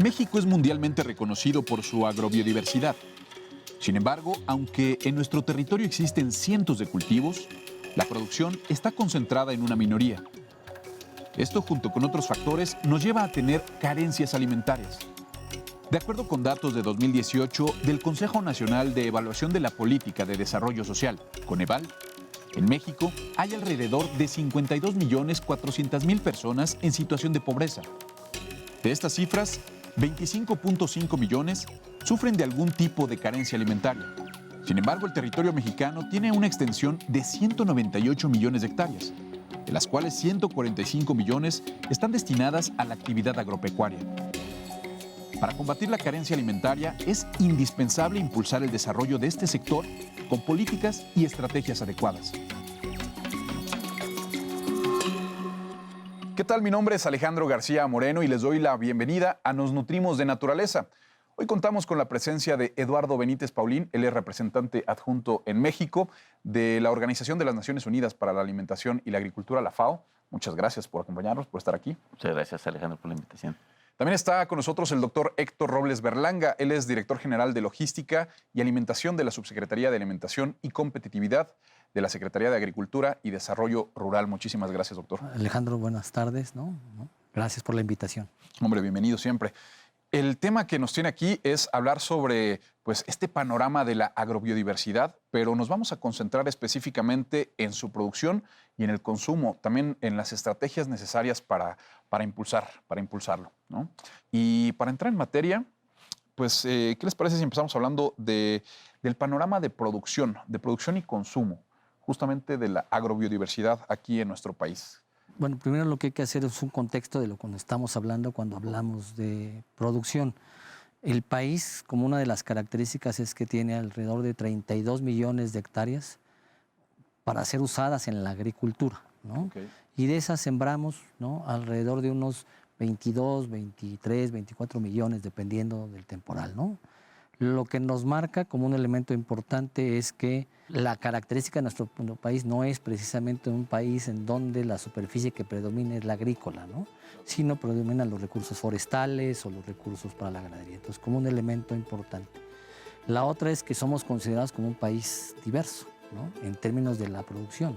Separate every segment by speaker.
Speaker 1: México es mundialmente reconocido por su agrobiodiversidad. Sin embargo, aunque en nuestro territorio existen cientos de cultivos, la producción está concentrada en una minoría. Esto, junto con otros factores, nos lleva a tener carencias alimentarias. De acuerdo con datos de 2018 del Consejo Nacional de Evaluación de la Política de Desarrollo Social, Coneval, en México hay alrededor de 52.400.000 personas en situación de pobreza. De estas cifras, 25.5 millones sufren de algún tipo de carencia alimentaria. Sin embargo, el territorio mexicano tiene una extensión de 198 millones de hectáreas, de las cuales 145 millones están destinadas a la actividad agropecuaria. Para combatir la carencia alimentaria es indispensable impulsar el desarrollo de este sector con políticas y estrategias adecuadas. ¿Qué tal? Mi nombre es Alejandro García Moreno y les doy la bienvenida a Nos Nutrimos de Naturaleza. Hoy contamos con la presencia de Eduardo Benítez Paulín. Él es representante adjunto en México de la Organización de las Naciones Unidas para la Alimentación y la Agricultura, la FAO. Muchas gracias por acompañarnos, por estar aquí.
Speaker 2: Muchas gracias, Alejandro, por la invitación.
Speaker 1: También está con nosotros el doctor Héctor Robles Berlanga. Él es director general de Logística y Alimentación de la Subsecretaría de Alimentación y Competitividad de la Secretaría de Agricultura y Desarrollo Rural. Muchísimas gracias, doctor.
Speaker 3: Alejandro, buenas tardes, Gracias por la invitación.
Speaker 1: Hombre, bienvenido siempre. El tema que nos tiene aquí es hablar sobre este panorama de la agrobiodiversidad, pero nos vamos a concentrar específicamente en su producción y en el consumo, también en las estrategias necesarias para impulsarlo, ¿no? Y para entrar en materia, ¿qué les parece si empezamos hablando del panorama de producción y consumo, justamente de la agrobiodiversidad aquí en nuestro país?
Speaker 3: Bueno, primero lo que hay que hacer es un contexto de lo que estamos hablando cuando hablamos de producción. El país, como una de las características, es que tiene alrededor de 32 millones de hectáreas para ser usadas en la agricultura, ¿no? Okay. Y de esas sembramos, ¿no?, alrededor de unos 22, 23, 24 millones, dependiendo del temporal, ¿no? Lo que nos marca como un elemento importante es que la característica de nuestro país no es precisamente un país en donde la superficie que predomina es la agrícola, ¿no?, sino predominan los recursos forestales o los recursos para la ganadería. Entonces, como un elemento importante. La otra es que somos considerados como un país diverso, ¿no?, en términos de la producción.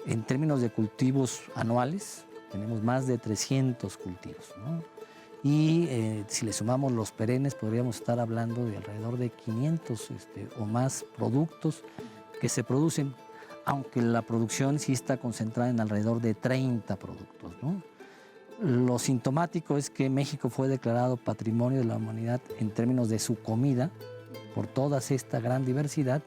Speaker 3: En términos de cultivos anuales, tenemos más de 300 cultivos, ¿no? Y si le sumamos los perennes, podríamos estar hablando de alrededor de 500 o más productos que se producen, aunque la producción sí está concentrada en alrededor de 30 productos, ¿no? Lo sintomático es que México fue declarado Patrimonio de la Humanidad en términos de su comida, por toda esta gran diversidad,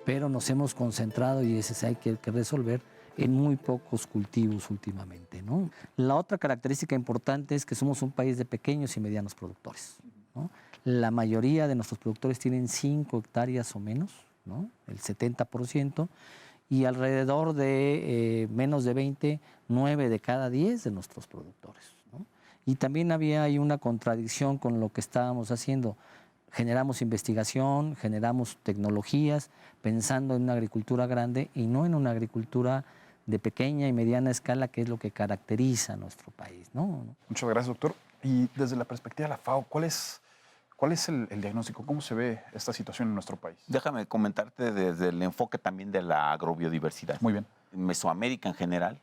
Speaker 3: pero nos hemos concentrado, y ese hay que resolver, en muy pocos cultivos últimamente, ¿no? La otra característica importante es que somos un país de pequeños y medianos productores, ¿no? La mayoría de nuestros productores tienen 5 hectáreas o menos, ¿no?, el 70%, y alrededor de menos de 20, 9 de cada 10 de nuestros productores, ¿no? Y también había ahí una contradicción con lo que estábamos haciendo. Generamos investigación, generamos tecnologías, pensando en una agricultura grande y no en una agricultura de pequeña y mediana escala, que es lo que caracteriza a nuestro país, ¿no?
Speaker 1: Muchas gracias, doctor. Y desde la perspectiva de la FAO, ¿cuál es el diagnóstico? ¿Cómo se ve esta situación en nuestro país?
Speaker 2: Déjame comentarte desde el enfoque también de la agrobiodiversidad.
Speaker 1: Muy bien.
Speaker 2: Mesoamérica en general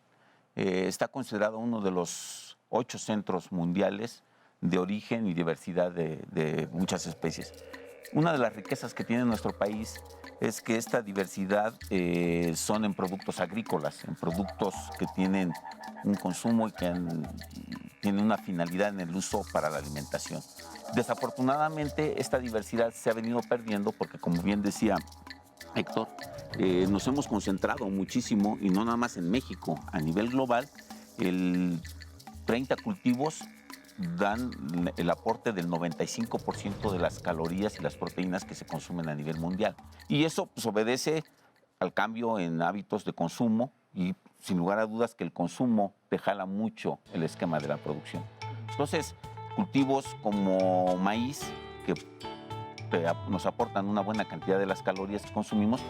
Speaker 2: está considerado uno de los 8 centros mundiales de origen y diversidad de muchas especies. Una de las riquezas que tiene nuestro país es que esta diversidad son en productos agrícolas, en productos que tienen un consumo y que tienen una finalidad en el uso para la alimentación. Desafortunadamente, esta diversidad se ha venido perdiendo porque, como bien decía Héctor, nos hemos concentrado muchísimo, y no nada más en México, a nivel global, 30 cultivos dan el aporte del 95% de las calorías y las proteínas que se consumen a nivel mundial. Y eso obedece al cambio en hábitos de consumo y, sin lugar a dudas, que el consumo te jala mucho el esquema de la producción. Entonces, cultivos como maíz, que nos aportan una buena cantidad de las calorías que consumimos,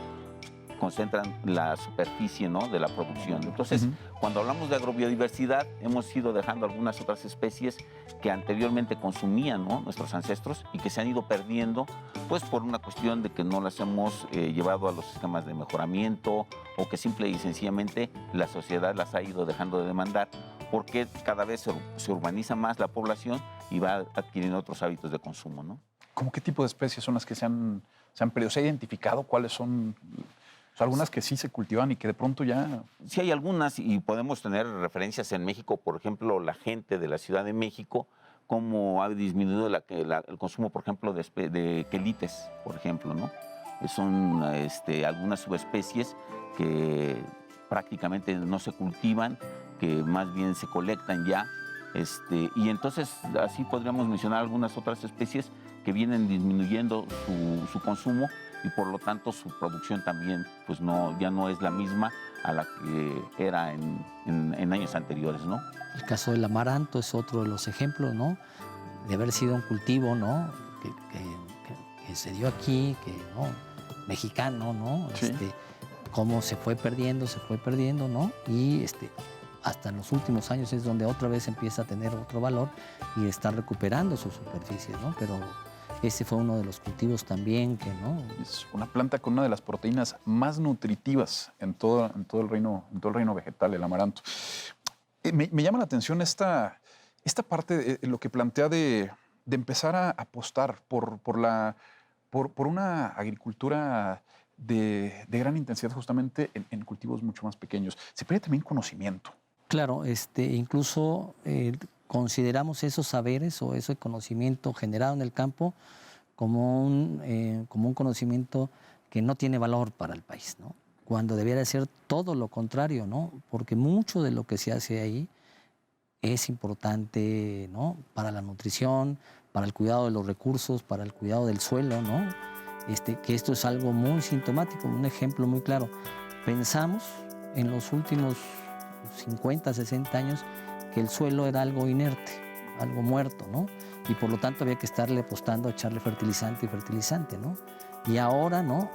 Speaker 2: concentran la superficie, ¿no?, de la producción. Entonces, cuando hablamos de agrobiodiversidad, hemos ido dejando algunas otras especies que anteriormente consumían, ¿no?, nuestros ancestros y que se han ido perdiendo, pues por una cuestión de que no las hemos llevado a los sistemas de mejoramiento o que simple y sencillamente la sociedad las ha ido dejando de demandar porque cada vez se urbaniza más la población y va adquiriendo otros hábitos de consumo, ¿no?
Speaker 1: ¿Cómo qué tipo de especies son las que se han perdido? ¿Se ha identificado cuáles son? O sea, algunas que sí se cultivan y que de pronto ya...
Speaker 2: Sí hay algunas y podemos tener referencias en México, por ejemplo, la gente de la Ciudad de México, cómo ha disminuido el consumo, por ejemplo, de quelites, por ejemplo, ¿no? Son algunas subespecies que prácticamente no se cultivan, que más bien se colectan ya. Y entonces así podríamos mencionar algunas otras especies que vienen disminuyendo su consumo y por lo tanto su producción también pues ya no es la misma a la que era en años anteriores, ¿no?
Speaker 3: El caso del amaranto es otro de los ejemplos, ¿no?, de haber sido un cultivo, ¿no?, que se dio aquí, que, ¿no?, mexicano, ¿no?
Speaker 1: Sí.
Speaker 3: Cómo se fue perdiendo, ¿no? Y hasta en los últimos años es donde otra vez empieza a tener otro valor y está recuperando sus superficies, ¿no? Pero ese fue uno de los cultivos también que, ¿no?
Speaker 1: Es una planta con una de las proteínas más nutritivas en todo el reino vegetal, el amaranto. Me llama la atención esta parte de lo que plantea de empezar a apostar por una agricultura de gran intensidad justamente en cultivos mucho más pequeños. Se pierde también conocimiento.
Speaker 3: Claro, incluso consideramos esos saberes o ese conocimiento generado en el campo como un conocimiento que no tiene valor para el país, ¿no? Cuando debiera ser todo lo contrario, ¿no? Porque mucho de lo que se hace ahí es importante, ¿no?, para la nutrición, para el cuidado de los recursos, para el cuidado del suelo, ¿no? Que esto es algo muy sintomático, un ejemplo muy claro. Pensamos en los últimos 50, 60 años que el suelo era algo inerte, algo muerto, ¿no? Y por lo tanto había que estarle apostando a echarle fertilizante, ¿no? Y ahora, ¿no?,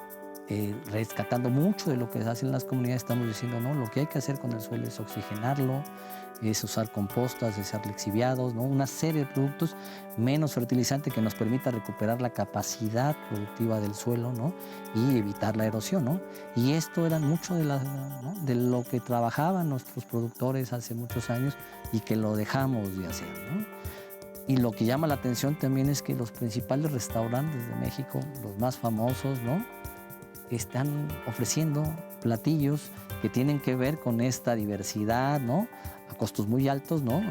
Speaker 3: rescatando mucho de lo que hacen las comunidades, estamos diciendo, no, lo que hay que hacer con el suelo es oxigenarlo, es usar compostas, es usar lixiviados, ¿no?, una serie de productos menos fertilizante que nos permita recuperar la capacidad productiva del suelo, ¿no?, y evitar la erosión, ¿no? Y esto era mucho de lo que trabajaban nuestros productores hace muchos años y que lo dejamos de hacer, ¿no? Y lo que llama la atención también es que los principales restaurantes de México, los más famosos, ¿no?, están ofreciendo platillos que tienen que ver con esta diversidad, ¿no?, a costos muy altos, ¿no?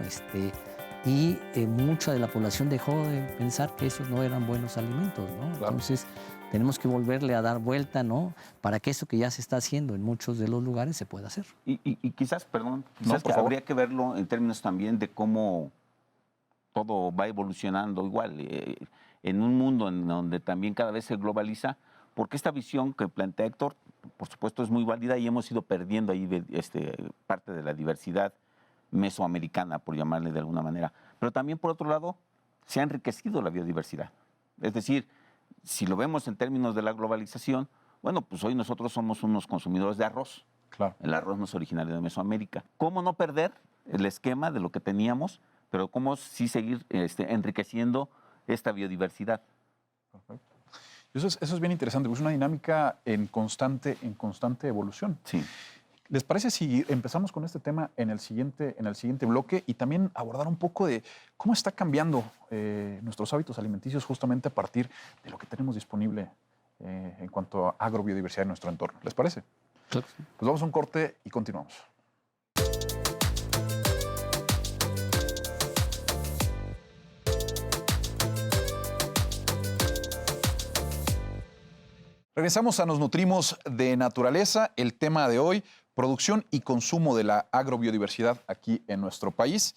Speaker 3: Y mucha de la población dejó de pensar que esos no eran buenos alimentos, ¿no?
Speaker 1: Claro.
Speaker 3: Entonces, tenemos que volverle a dar vuelta, ¿no?, para que eso que ya se está haciendo en muchos de los lugares se pueda hacer.
Speaker 2: Y quizás, perdón,
Speaker 1: No, por
Speaker 2: que
Speaker 1: favor.
Speaker 2: habría que verlo en términos también de cómo todo va evolucionando igual, en un mundo en donde también cada vez se globaliza, porque esta visión que plantea Héctor, por supuesto, es muy válida y hemos ido perdiendo ahí parte de la diversidad mesoamericana, por llamarle de alguna manera. Pero también, por otro lado, se ha enriquecido la biodiversidad. Es decir, si lo vemos en términos de la globalización, bueno, pues hoy nosotros somos unos consumidores de arroz.
Speaker 1: Claro.
Speaker 2: El arroz no es originario de Mesoamérica. ¿Cómo no perder el esquema de lo que teníamos, pero cómo sí seguir enriqueciendo esta biodiversidad?
Speaker 1: Perfecto. Eso es bien interesante, es una dinámica en constante evolución.
Speaker 2: Sí.
Speaker 1: ¿Les parece si empezamos con este tema en el siguiente bloque y también abordar un poco de cómo está cambiando nuestros hábitos alimenticios justamente a partir de lo que tenemos disponible en cuanto a agrobiodiversidad en nuestro entorno? ¿Les parece?
Speaker 3: Claro.
Speaker 1: Pues vamos a un corte y continuamos. Regresamos a Nos Nutrimos de Naturaleza. El tema de hoy, producción y consumo de la agrobiodiversidad aquí en nuestro país.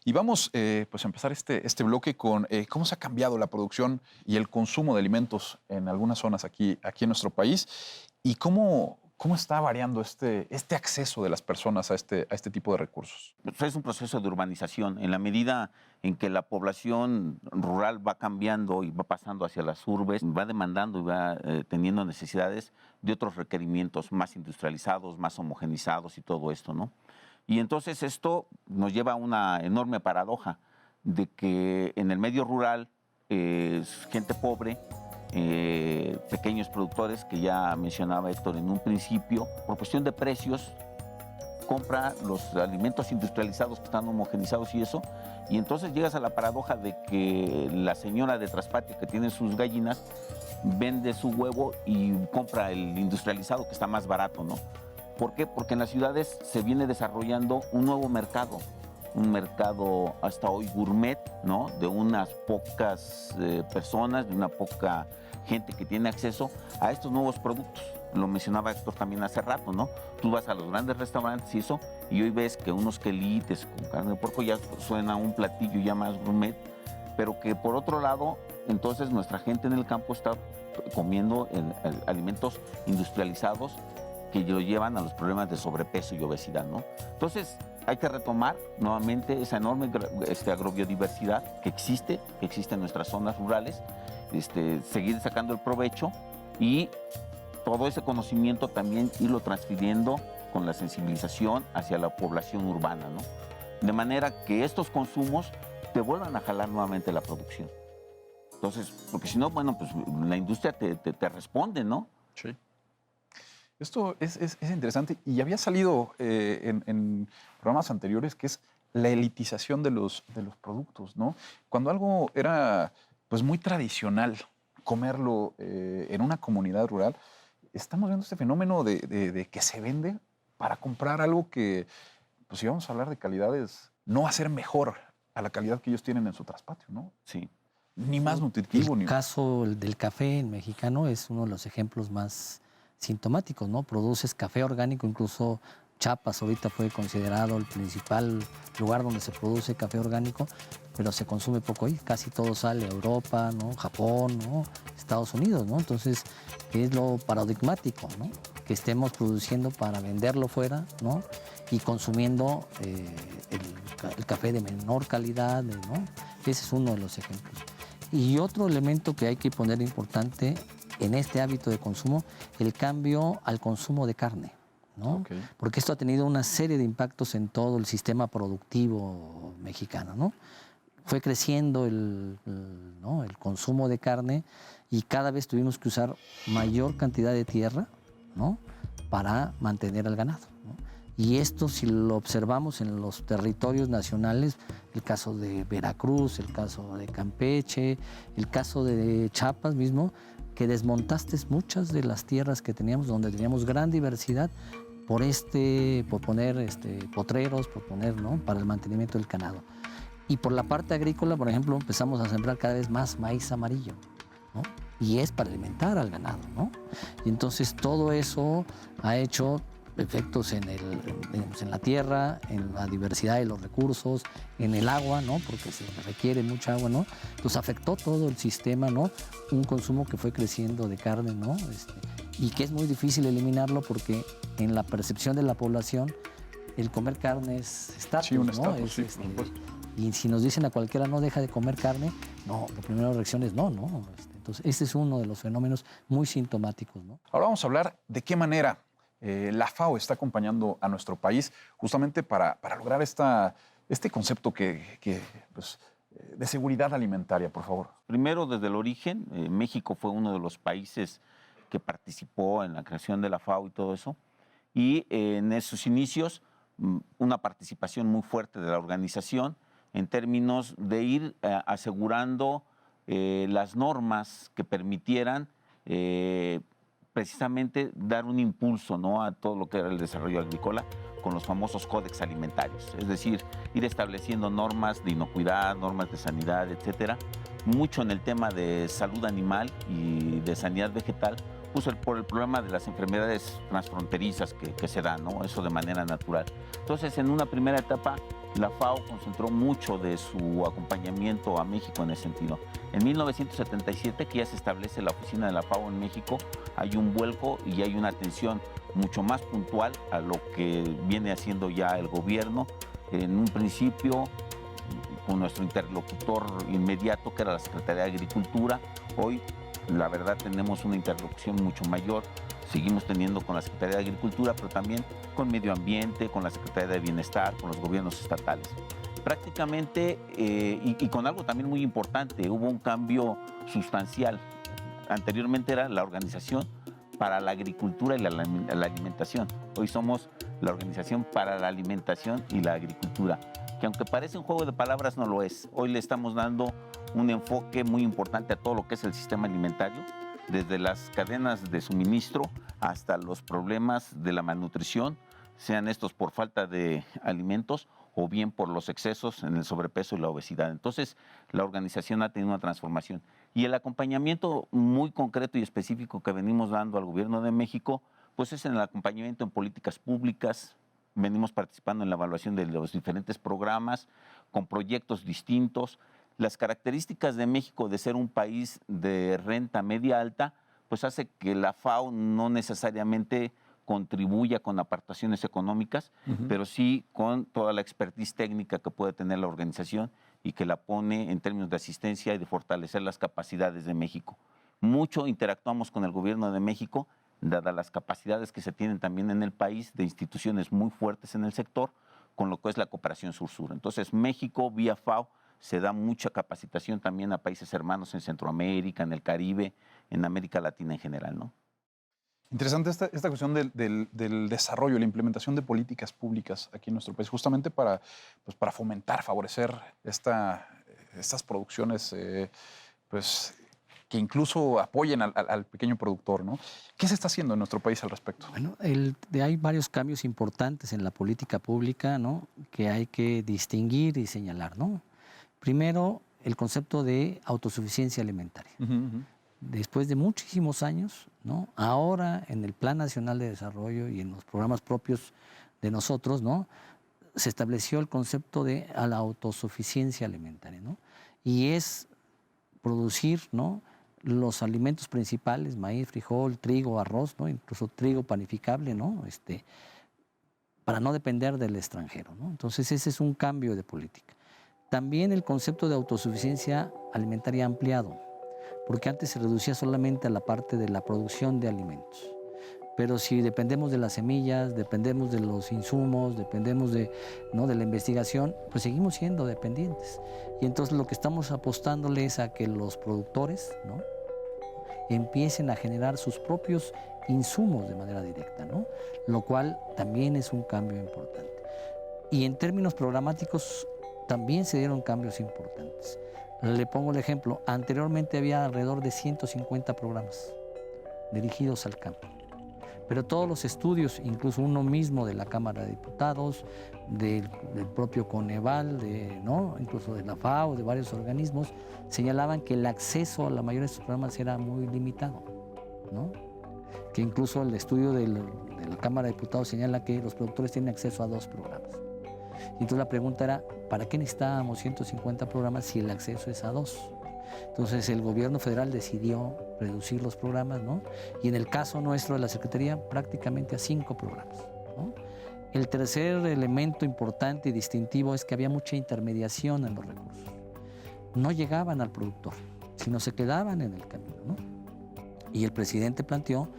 Speaker 1: Y vamos pues a empezar este bloque con cómo se ha cambiado la producción y el consumo de alimentos en algunas zonas aquí en nuestro país y cómo ¿Cómo está variando este acceso de las personas a este tipo de recursos?
Speaker 2: Pues es un proceso de urbanización. En la medida en que la población rural va cambiando y va pasando hacia las urbes, va demandando y va teniendo necesidades de otros requerimientos más industrializados, más homogenizados y todo esto, ¿no? Y entonces esto nos lleva a una enorme paradoja de que en el medio rural es gente pobre, pequeños productores que ya mencionaba Héctor en un principio, por cuestión de precios, compra los alimentos industrializados que están homogenizados y eso, y entonces llegas a la paradoja de que la señora de traspatio que tiene sus gallinas vende su huevo y compra el industrializado que está más barato, ¿no? ¿Por qué? Porque en las ciudades se viene desarrollando un nuevo mercado, un mercado hasta hoy gourmet, ¿no? De unas pocas personas, de una poca gente que tiene acceso a estos nuevos productos. Lo mencionaba Héctor también hace rato, ¿no? Tú vas a los grandes restaurantes y eso, y hoy ves que unos quelites con carne de puerco ya suena un platillo ya más gourmet, pero que por otro lado, entonces nuestra gente en el campo está comiendo alimentos industrializados que lo llevan a los problemas de sobrepeso y obesidad, ¿no? Entonces, hay que retomar nuevamente esa enorme agrobiodiversidad que existe en nuestras zonas rurales, seguir sacando el provecho y todo ese conocimiento también irlo transfiriendo con la sensibilización hacia la población urbana, ¿no? De manera que estos consumos te vuelvan a jalar nuevamente la producción. Entonces, porque si no, bueno, pues la industria te responde, ¿no?
Speaker 1: Sí. Esto es interesante y había salido en programas anteriores, que es la elitización de los productos, ¿no? Cuando algo era pues muy tradicional comerlo en una comunidad rural, estamos viendo este fenómeno de que se vende para comprar algo que, pues si vamos a hablar de calidades, no va a ser mejor a la calidad que ellos tienen en su traspatio, ¿no?
Speaker 2: Sí.
Speaker 1: Ni más nutritivo.
Speaker 3: El caso del café en mexicano es uno de los ejemplos más sintomáticos, ¿no? Produces café orgánico, incluso Chiapas ahorita fue considerado el principal lugar donde se produce café orgánico, pero se consume poco ahí, casi todo sale a Europa, ¿no? Japón, ¿no? Estados Unidos, ¿no? Entonces es lo paradigmático, ¿no? Que estemos produciendo para venderlo fuera, ¿no? Y consumiendo el café de menor calidad, ¿no? Ese es uno de los ejemplos. Y otro elemento que hay que poner importante en este hábito de consumo, el cambio al consumo de carne, ¿no?
Speaker 1: Okay.
Speaker 3: Porque esto ha tenido una serie de impactos en todo el sistema productivo mexicano, ¿no? Fue creciendo el consumo de carne y cada vez tuvimos que usar mayor cantidad de tierra, ¿no? Para mantener al ganado, ¿no? Y esto, si lo observamos en los territorios nacionales, el caso de Veracruz, el caso de Campeche, el caso de Chiapas mismo, que desmontaste muchas de las tierras que teníamos, donde teníamos gran diversidad, por poner potreros, por poner, ¿no? Para el mantenimiento del ganado. Y por la parte agrícola, por ejemplo, empezamos a sembrar cada vez más maíz amarillo, ¿no? Y es para alimentar al ganado, ¿no? Y entonces todo eso ha hecho efectos en la tierra, en la diversidad de los recursos, en el agua, ¿no? Porque se requiere mucha agua, ¿no? Entonces afectó todo el sistema, ¿no? Un consumo que fue creciendo de carne, ¿no? Y que es muy difícil eliminarlo porque en la percepción de la población el comer carne es estatus,
Speaker 1: sí, un
Speaker 3: ¿no?
Speaker 1: estatus, sí, por supuesto.
Speaker 3: Y si nos dicen a cualquiera no deja de comer carne, no, la primera reacción es no, ¿no? Entonces este es uno de los fenómenos muy sintomáticos, ¿no?
Speaker 1: Ahora vamos a hablar de qué manera la FAO está acompañando a nuestro país justamente para lograr este concepto pues, de seguridad alimentaria, por favor.
Speaker 2: Primero, desde el origen, México fue uno de los países que participó en la creación de la FAO y todo eso. Y en sus inicios, una participación muy fuerte de la organización en términos de ir asegurando las normas que permitieran precisamente dar un impulso, ¿no? A todo lo que era el desarrollo agrícola con los famosos códex alimentarios, es decir, ir estableciendo normas de inocuidad, normas de sanidad, etcétera, mucho en el tema de salud animal y de sanidad vegetal, pues por el problema de las enfermedades transfronterizas que se dan, ¿no? Eso de manera natural. Entonces, en una primera etapa, la FAO concentró mucho de su acompañamiento a México en ese sentido. En 1977, que ya se establece la oficina de la FAO en México, hay un vuelco y hay una atención mucho más puntual a lo que viene haciendo ya el gobierno. En un principio, con nuestro interlocutor inmediato, que era la Secretaría de Agricultura. Hoy, la verdad, tenemos una interlocución mucho mayor. Seguimos teniendo con la Secretaría de Agricultura, pero también con Medio Ambiente, con la Secretaría de Bienestar, con los gobiernos estatales. Prácticamente, y con algo también muy importante, hubo un cambio sustancial. Anteriormente era la Organización para la Agricultura y la Alimentación. Hoy somos la Organización para la Alimentación y la Agricultura, que aunque parece un juego de palabras, no lo es. Hoy le estamos dando un enfoque muy importante a todo lo que es el sistema alimentario, desde las cadenas de suministro hasta los problemas de la malnutrición, sean estos por falta de alimentos o bien por los excesos en el sobrepeso y la obesidad. Entonces, la organización ha tenido una transformación. Y el acompañamiento muy concreto y específico que venimos dando al Gobierno de México, pues es en el acompañamiento en políticas públicas. Venimos participando en la evaluación de los diferentes programas, con proyectos distintos. Las características de México de ser un país de renta media alta, pues hace que la FAO no necesariamente contribuya con aportaciones económicas, pero sí con toda la expertise técnica que puede tener la organización y que la pone en términos de asistencia y de fortalecer las capacidades de México. Mucho interactuamos con el Gobierno de México, dadas las capacidades que se tienen también en el país de instituciones muy fuertes en el sector, con lo que es la cooperación sur-sur. Entonces, México, vía FAO, se da mucha capacitación también a países hermanos en Centroamérica, en el Caribe, en América Latina en general, ¿no?
Speaker 1: Interesante esta cuestión del desarrollo, la implementación de políticas públicas aquí en nuestro país, justamente para fomentar, favorecer estas producciones que incluso apoyen al pequeño productor, ¿no? ¿Qué se está haciendo en nuestro país al respecto?
Speaker 3: Bueno, hay varios cambios importantes en la política pública, ¿no?, que hay que distinguir y señalar, ¿no? Primero, el concepto de autosuficiencia alimentaria. Después de muchísimos años, ¿no?, ahora en el Plan Nacional de Desarrollo y en los programas propios de nosotros, ¿no?, se estableció el concepto de la autosuficiencia alimentaria, ¿no? Y es producir, ¿no?, los alimentos principales, maíz, frijol, trigo, arroz, ¿no?, incluso trigo panificable, ¿no?, para no depender del extranjero, ¿no? Entonces ese es un cambio de política. También el concepto de autosuficiencia alimentaria ampliado, porque antes se reducía solamente a la parte de la producción de alimentos. Pero si dependemos de las semillas, dependemos de los insumos, dependemos de la investigación, pues seguimos siendo dependientes. Y entonces lo que estamos apostándole es a que los productores, ¿no?, empiecen a generar sus propios insumos de manera directa, ¿no?, lo cual también es un cambio importante. Y en términos programáticos también se dieron cambios importantes. Le pongo el ejemplo, anteriormente había alrededor de 150 programas dirigidos al campo, pero todos los estudios, incluso uno mismo de la Cámara de Diputados, del propio Coneval, ¿no?, incluso de la FAO, de varios organismos, señalaban que el acceso a la mayoría de estos programas era muy limitado, ¿no?, que incluso el estudio de la Cámara de Diputados señala que los productores tienen acceso a 2 programas. Y entonces la pregunta era, ¿para qué necesitábamos 150 programas si el acceso es a 2? Entonces el gobierno federal decidió reducir los programas, ¿no?, y en el caso nuestro de la Secretaría prácticamente a 5 programas, ¿no? El tercer elemento importante y distintivo es que había mucha intermediación en los recursos. No llegaban al productor, sino se quedaban en el camino, ¿no? Y el presidente planteó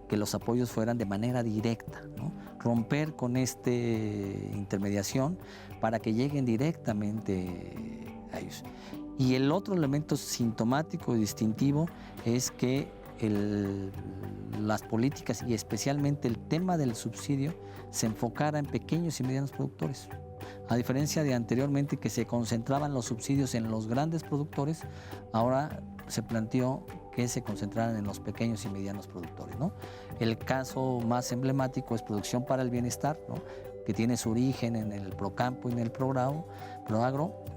Speaker 3: que los apoyos fueran de manera directa, ¿no?, romper con esta intermediación para que lleguen directamente a ellos. Y el otro elemento sintomático y distintivo es que las políticas y especialmente el tema del subsidio se enfocara en pequeños y medianos productores. A diferencia de anteriormente que se concentraban los subsidios en los grandes productores, ahora se planteó que se concentraran en los pequeños y medianos productores, ¿no? El caso más emblemático es Producción para el Bienestar, ¿no?, que tiene su origen en el Procampo y en el Proagro,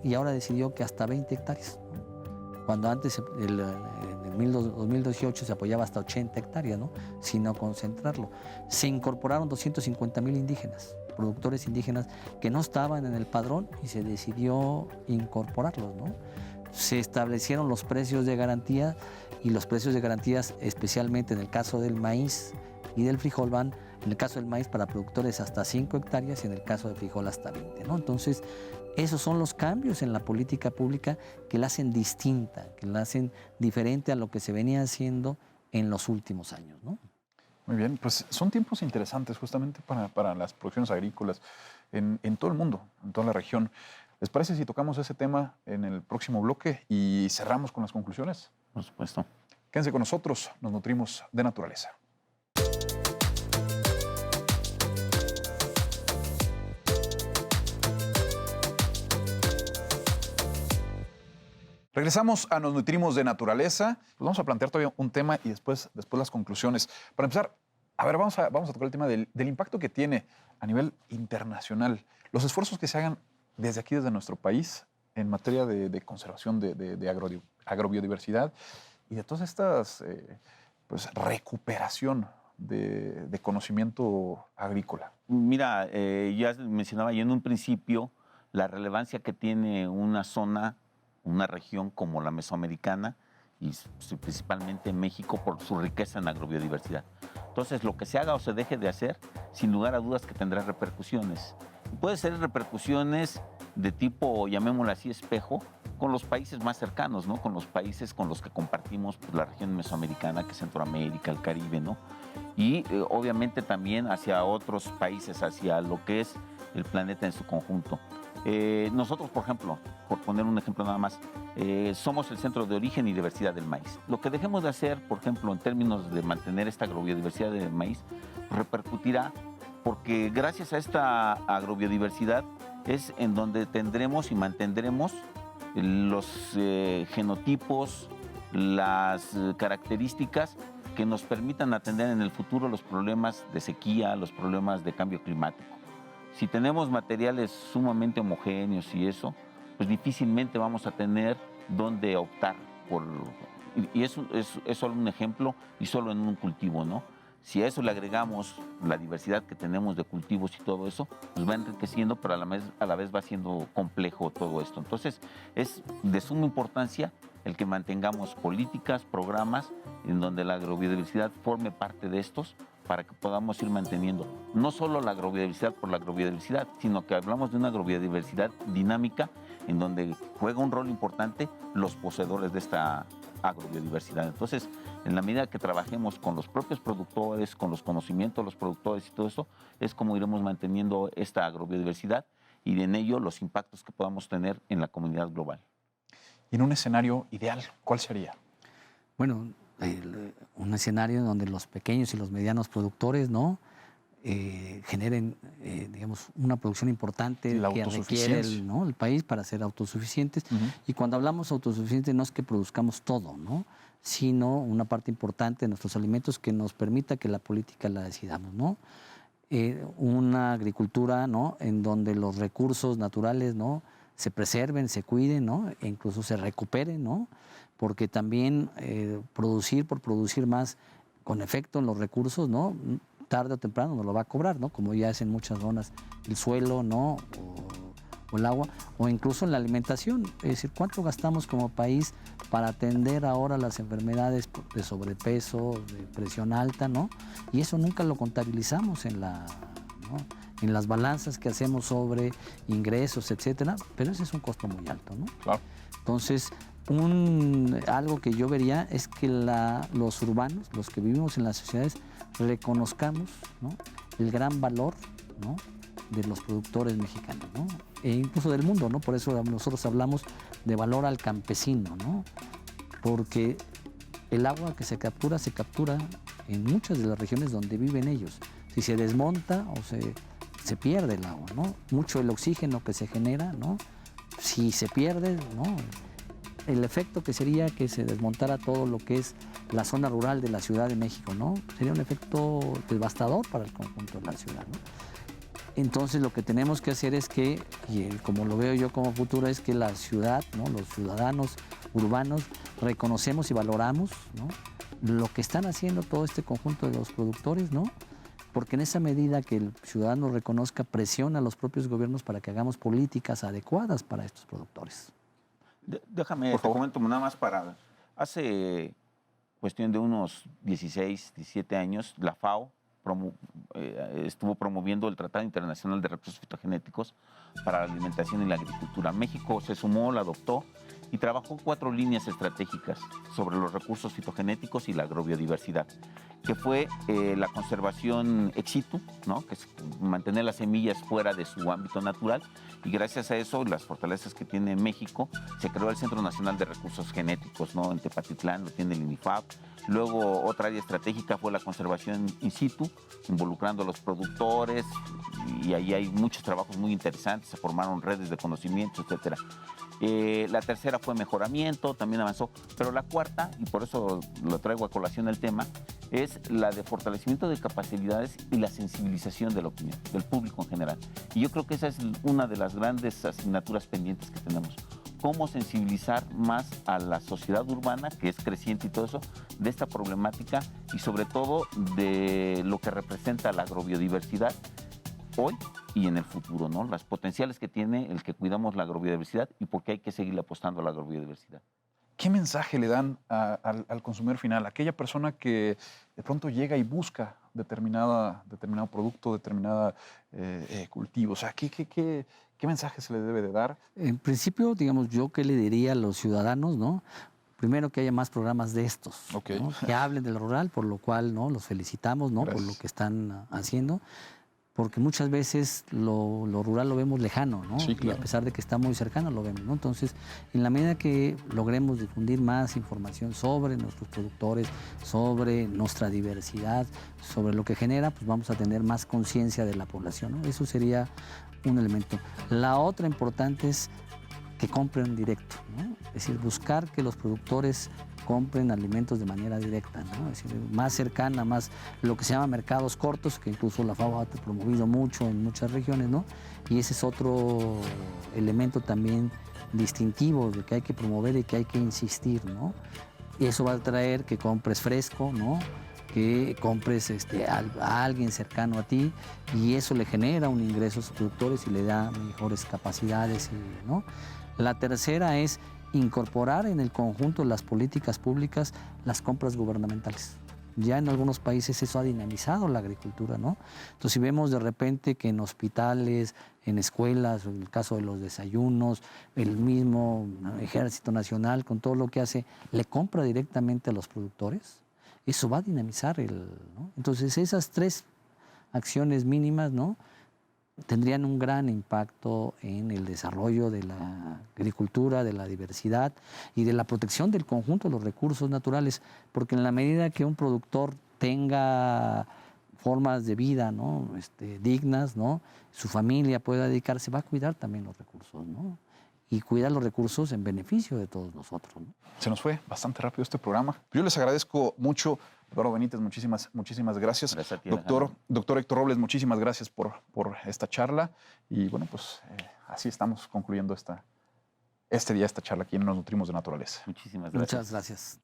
Speaker 3: y ahora decidió que hasta 20 hectáreas, ¿no?, cuando antes, en el 2018, se apoyaba hasta 80 hectáreas, ¿no?, sino concentrarlo. Se incorporaron 250,000 indígenas, productores indígenas que no estaban en el padrón y se decidió incorporarlos, ¿no? Se establecieron los precios de garantía y los precios de garantías, especialmente en el caso del maíz y del frijol, van En el caso del maíz para productores hasta 5 hectáreas y en el caso de frijol hasta 20, ¿no? Entonces, esos son los cambios en la política pública que la hacen distinta, que la hacen diferente a lo que se venía haciendo en los últimos años, ¿no?
Speaker 1: Muy bien, pues son tiempos interesantes justamente para las producciones agrícolas en todo el mundo, en toda la región. ¿Les parece si tocamos ese tema en el próximo bloque y cerramos con las conclusiones?
Speaker 2: Por supuesto.
Speaker 1: Quédense con nosotros, nos nutrimos de naturaleza. Regresamos a Nos Nutrimos de Naturaleza. Pues vamos a plantear todavía un tema y después las conclusiones. Para empezar, a ver, vamos a tocar el tema del impacto que tiene a nivel internacional los esfuerzos que se hagan desde aquí, desde nuestro país, en materia de conservación de agrobiodiversidad y de todas estas pues, recuperación de conocimiento agrícola.
Speaker 2: Mira, ya mencionaba yo en un principio la relevancia que tiene una zona, una región como la mesoamericana y principalmente México por su riqueza en agrobiodiversidad. Entonces, lo que se haga o se deje de hacer, sin lugar a dudas que tendrá repercusiones. Puede ser repercusiones de tipo, llamémoslo así, espejo, con los países más cercanos, ¿no? Con los países con los que compartimos pues, la región mesoamericana, que es Centroamérica, el Caribe, ¿no? Y obviamente también hacia otros países, hacia lo que es el planeta en su conjunto. Nosotros, por ejemplo, por poner un ejemplo nada más, somos el centro de origen y diversidad del maíz. Lo que dejemos de hacer, por ejemplo, en términos de mantener esta agrobiodiversidad del maíz, repercutirá porque gracias a esta agrobiodiversidad es en donde tendremos y mantendremos los genotipos, las características que nos permitan atender en el futuro los problemas de sequía, los problemas de cambio climático. Si tenemos materiales sumamente homogéneos y eso, pues difícilmente vamos a tener dónde optar por... Y eso es solo un ejemplo y solo en un cultivo, ¿no? Si a eso le agregamos la diversidad que tenemos de cultivos y todo eso, pues va enriqueciendo, pero a la vez va siendo complejo todo esto. Entonces, es de suma importancia el que mantengamos políticas, programas, en donde la agrobiodiversidad forme parte de estos, para que podamos ir manteniendo no solo la agrobiodiversidad por la agrobiodiversidad, sino que hablamos de una agrobiodiversidad dinámica en donde juega un rol importante los poseedores de esta agrobiodiversidad. Entonces, en la medida que trabajemos con los propios productores, con los conocimientos de los productores y todo eso, es como iremos manteniendo esta agrobiodiversidad y en ello los impactos que podamos tener en la comunidad global.
Speaker 1: Y en un escenario ideal, ¿cuál sería?
Speaker 3: Bueno, un escenario en donde los pequeños y los medianos productores, ¿no? Generen, digamos, una producción importante que requiere el país para ser autosuficientes. Y cuando hablamos autosuficientes no es que produzcamos todo, ¿no? Sino una parte importante de nuestros alimentos que nos permita que la política la decidamos, ¿no? Una agricultura, ¿no? En donde los recursos naturales, ¿no? Se preserven, se cuiden, ¿no? E incluso se recuperen, ¿no? Porque también producir por producir más con efecto en los recursos, ¿no? Tarde o temprano nos lo va a cobrar, ¿no? Como ya es en muchas zonas el suelo, ¿no? O el agua, o incluso en la alimentación. Es decir, ¿cuánto gastamos como país para atender ahora las enfermedades de sobrepeso, de presión alta, ¿no? Y eso nunca lo contabilizamos en ¿no? En las balanzas que hacemos sobre ingresos, etcétera, pero ese es un costo muy alto, ¿no?
Speaker 1: Claro.
Speaker 3: Entonces, algo que yo vería es que los urbanos, los que vivimos en las ciudades, reconozcamos, ¿no? El gran valor, ¿no? De los productores mexicanos, ¿no? E incluso del mundo, ¿no? Por eso nosotros hablamos de valor al campesino, ¿no? Porque el agua que se captura en muchas de las regiones donde viven ellos. Si se desmonta o se pierde el agua, ¿no? Mucho el oxígeno que se genera, ¿no? Si se pierde, ¿no? El efecto que sería que se desmontara todo lo que es la zona rural de la Ciudad de México, ¿no? Sería un efecto devastador para el conjunto de la ciudad, ¿no? Entonces lo que tenemos que hacer es que, y como lo veo yo como futuro, es que la ciudad, ¿no? Los ciudadanos urbanos reconocemos y valoramos, ¿no? Lo que están haciendo todo este conjunto de los productores, ¿no? Porque en esa medida que el ciudadano reconozca, presiona a los propios gobiernos para que hagamos políticas adecuadas para estos productores.
Speaker 2: Déjame, te comento nada más para... Hace cuestión de unos 16, 17 años, la FAO estuvo promoviendo el Tratado Internacional de Recursos Fitogenéticos para la Alimentación y la Agricultura. México se sumó, la adoptó y trabajó 4 líneas estratégicas sobre los recursos fitogenéticos y la agrobiodiversidad, que fue la conservación ex situ, ¿no? Que es mantener las semillas fuera de su ámbito natural, y gracias a eso, las fortalezas que tiene México, se creó el Centro Nacional de Recursos Genéticos, ¿no? En Tepatitlán lo tiene el INIFAP. Luego, otra área estratégica fue la conservación in situ, involucrando a los productores, y ahí hay muchos trabajos muy interesantes, se formaron redes de conocimiento, etcétera. La tercera fue mejoramiento, también avanzó, pero la cuarta, y por eso lo traigo a colación el tema, es la de fortalecimiento de capacidades y la sensibilización de la opinión, del público en general. Y yo creo que esa es una de las grandes asignaturas pendientes que tenemos. Cómo sensibilizar más a la sociedad urbana, que es creciente y todo eso, de esta problemática y sobre todo de lo que representa la agrobiodiversidad hoy y en el futuro, ¿no? Las potenciales que tiene el que cuidamos la agrobiodiversidad y por qué hay que seguir apostando a la agrobiodiversidad.
Speaker 1: ¿Qué mensaje le dan al consumidor final? Aquella persona que de pronto llega y busca determinado producto, determinado cultivo. O sea, ¿qué mensaje se le debe de dar?
Speaker 3: En principio, digamos, yo qué le diría a los ciudadanos, ¿no? Primero, que haya más programas de estos,
Speaker 1: Okay.
Speaker 3: ¿no? Que hablen del rural, por lo cual, ¿no? Los felicitamos, ¿no?
Speaker 1: Gracias.
Speaker 3: Por lo que están haciendo, porque muchas veces lo rural lo vemos lejano, ¿no?
Speaker 1: Sí, claro.
Speaker 3: Y a pesar de que está muy cercano, lo vemos, ¿no? Entonces, en la medida que logremos difundir más información sobre nuestros productores, sobre nuestra diversidad, sobre lo que genera, pues vamos a tener más conciencia de la población, ¿no? Eso sería un elemento. La otra importante es que compren directo, ¿no? Es decir, buscar que los productores compren alimentos de manera directa, ¿no? Es decir, más cercana, más lo que se llama mercados cortos, que incluso la FAO ha promovido mucho en muchas regiones, ¿no? Y ese es otro elemento también distintivo de que hay que promover y que hay que insistir, ¿no? Y eso va a traer que compres fresco, ¿no? Que compres a alguien cercano a ti, y eso le genera un ingreso a sus productores y le da mejores capacidades, ¿no? La tercera es incorporar en el conjunto de las políticas públicas las compras gubernamentales. Ya en algunos países eso ha dinamizado la agricultura, ¿no? Entonces, si vemos de repente que en hospitales, en escuelas, en el caso de los desayunos, el mismo Ejército Nacional, con todo lo que hace, le compra directamente a los productores, eso va a dinamizar ¿no? Entonces, esas 3 acciones mínimas, ¿no? Tendrían un gran impacto en el desarrollo de la agricultura, de la diversidad y de la protección del conjunto de los recursos naturales, porque en la medida que un productor tenga formas de vida, ¿no? Dignas, ¿no? Su familia pueda dedicarse, va a cuidar también los recursos, ¿no? Y cuidar los recursos en beneficio de todos nosotros, ¿no?
Speaker 1: Se nos fue bastante rápido este programa. Yo les agradezco mucho. Eduardo Benítez, muchísimas gracias.
Speaker 2: Gracias a ti,
Speaker 1: Doctor Héctor Robles, muchísimas gracias por esta charla. Y bueno, pues así estamos concluyendo esta charla aquí en Nos Nutrimos de Naturaleza.
Speaker 2: Muchísimas gracias.
Speaker 3: Muchas gracias.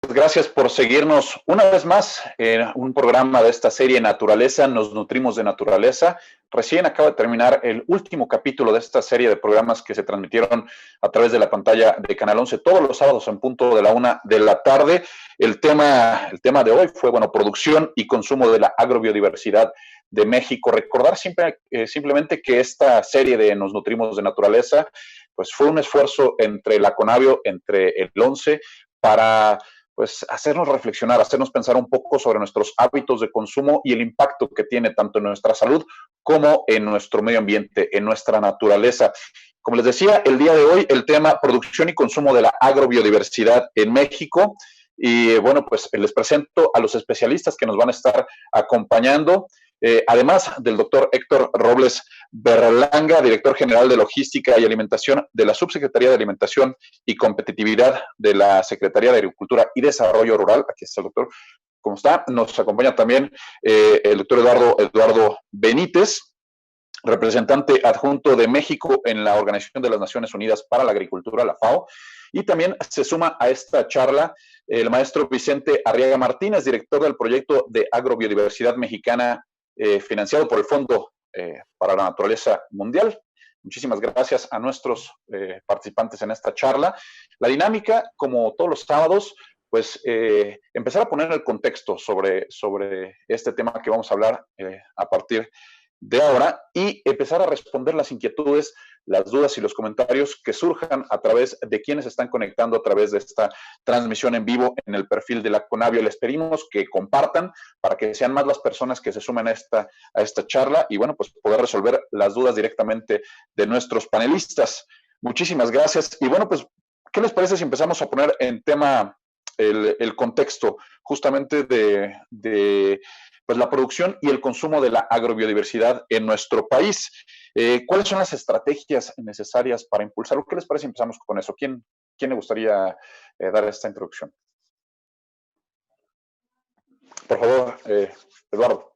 Speaker 1: Gracias por seguirnos una vez más en un programa de esta serie Naturaleza, Nos Nutrimos de Naturaleza. Recién acaba de terminar el último capítulo de esta serie de programas que se transmitieron a través de la pantalla de Canal 11 todos los sábados en punto de la 1 de la tarde. El tema de hoy fue, producción y consumo de la agrobiodiversidad de México. Recordar simplemente que esta serie de Nos Nutrimos de Naturaleza pues fue un esfuerzo entre la Conavio, entre el 11, para hacernos reflexionar, hacernos pensar un poco sobre nuestros hábitos de consumo y el impacto que tiene tanto en nuestra salud como en nuestro medio ambiente, en nuestra naturaleza. Como les decía, el día de hoy el tema producción y consumo de la agrobiodiversidad en México. Y les presento a los especialistas que nos van a estar acompañando.
Speaker 4: además del doctor Héctor Robles Berlanga, director general de Logística y Alimentación de la Subsecretaría de Alimentación y Competitividad de la Secretaría de Agricultura y Desarrollo Rural. Aquí está el doctor. ¿Cómo está? Nos acompaña también el doctor Eduardo Benítez, representante adjunto de México en la Organización de las Naciones Unidas para la Agricultura, la FAO. Y también se suma a esta charla el maestro Vicente Arriaga Martínez, director del proyecto de agrobiodiversidad mexicana financiado por el Fondo para la Naturaleza Mundial. Muchísimas gracias a nuestros participantes en esta charla. La dinámica, como todos los sábados, pues empezar a poner el contexto sobre este tema que vamos a hablar a partir de ahora y empezar a responder las inquietudes, las dudas y los comentarios que surjan a través de quienes están conectando a través de esta transmisión en vivo en el perfil de la Conavio. Les pedimos que compartan para que sean más las personas que se sumen a esta charla y bueno, pues poder resolver las dudas directamente de nuestros panelistas. Muchísimas gracias. Y bueno, pues, ¿qué les parece si empezamos a poner en tema el contexto justamente de pues, la producción y el consumo de la agrobiodiversidad en nuestro país? ¿Cuáles son las estrategias necesarias para impulsarlo? ¿Qué les parece si empezamos con eso? ¿Quién le gustaría dar esta introducción? Por favor, Eduardo.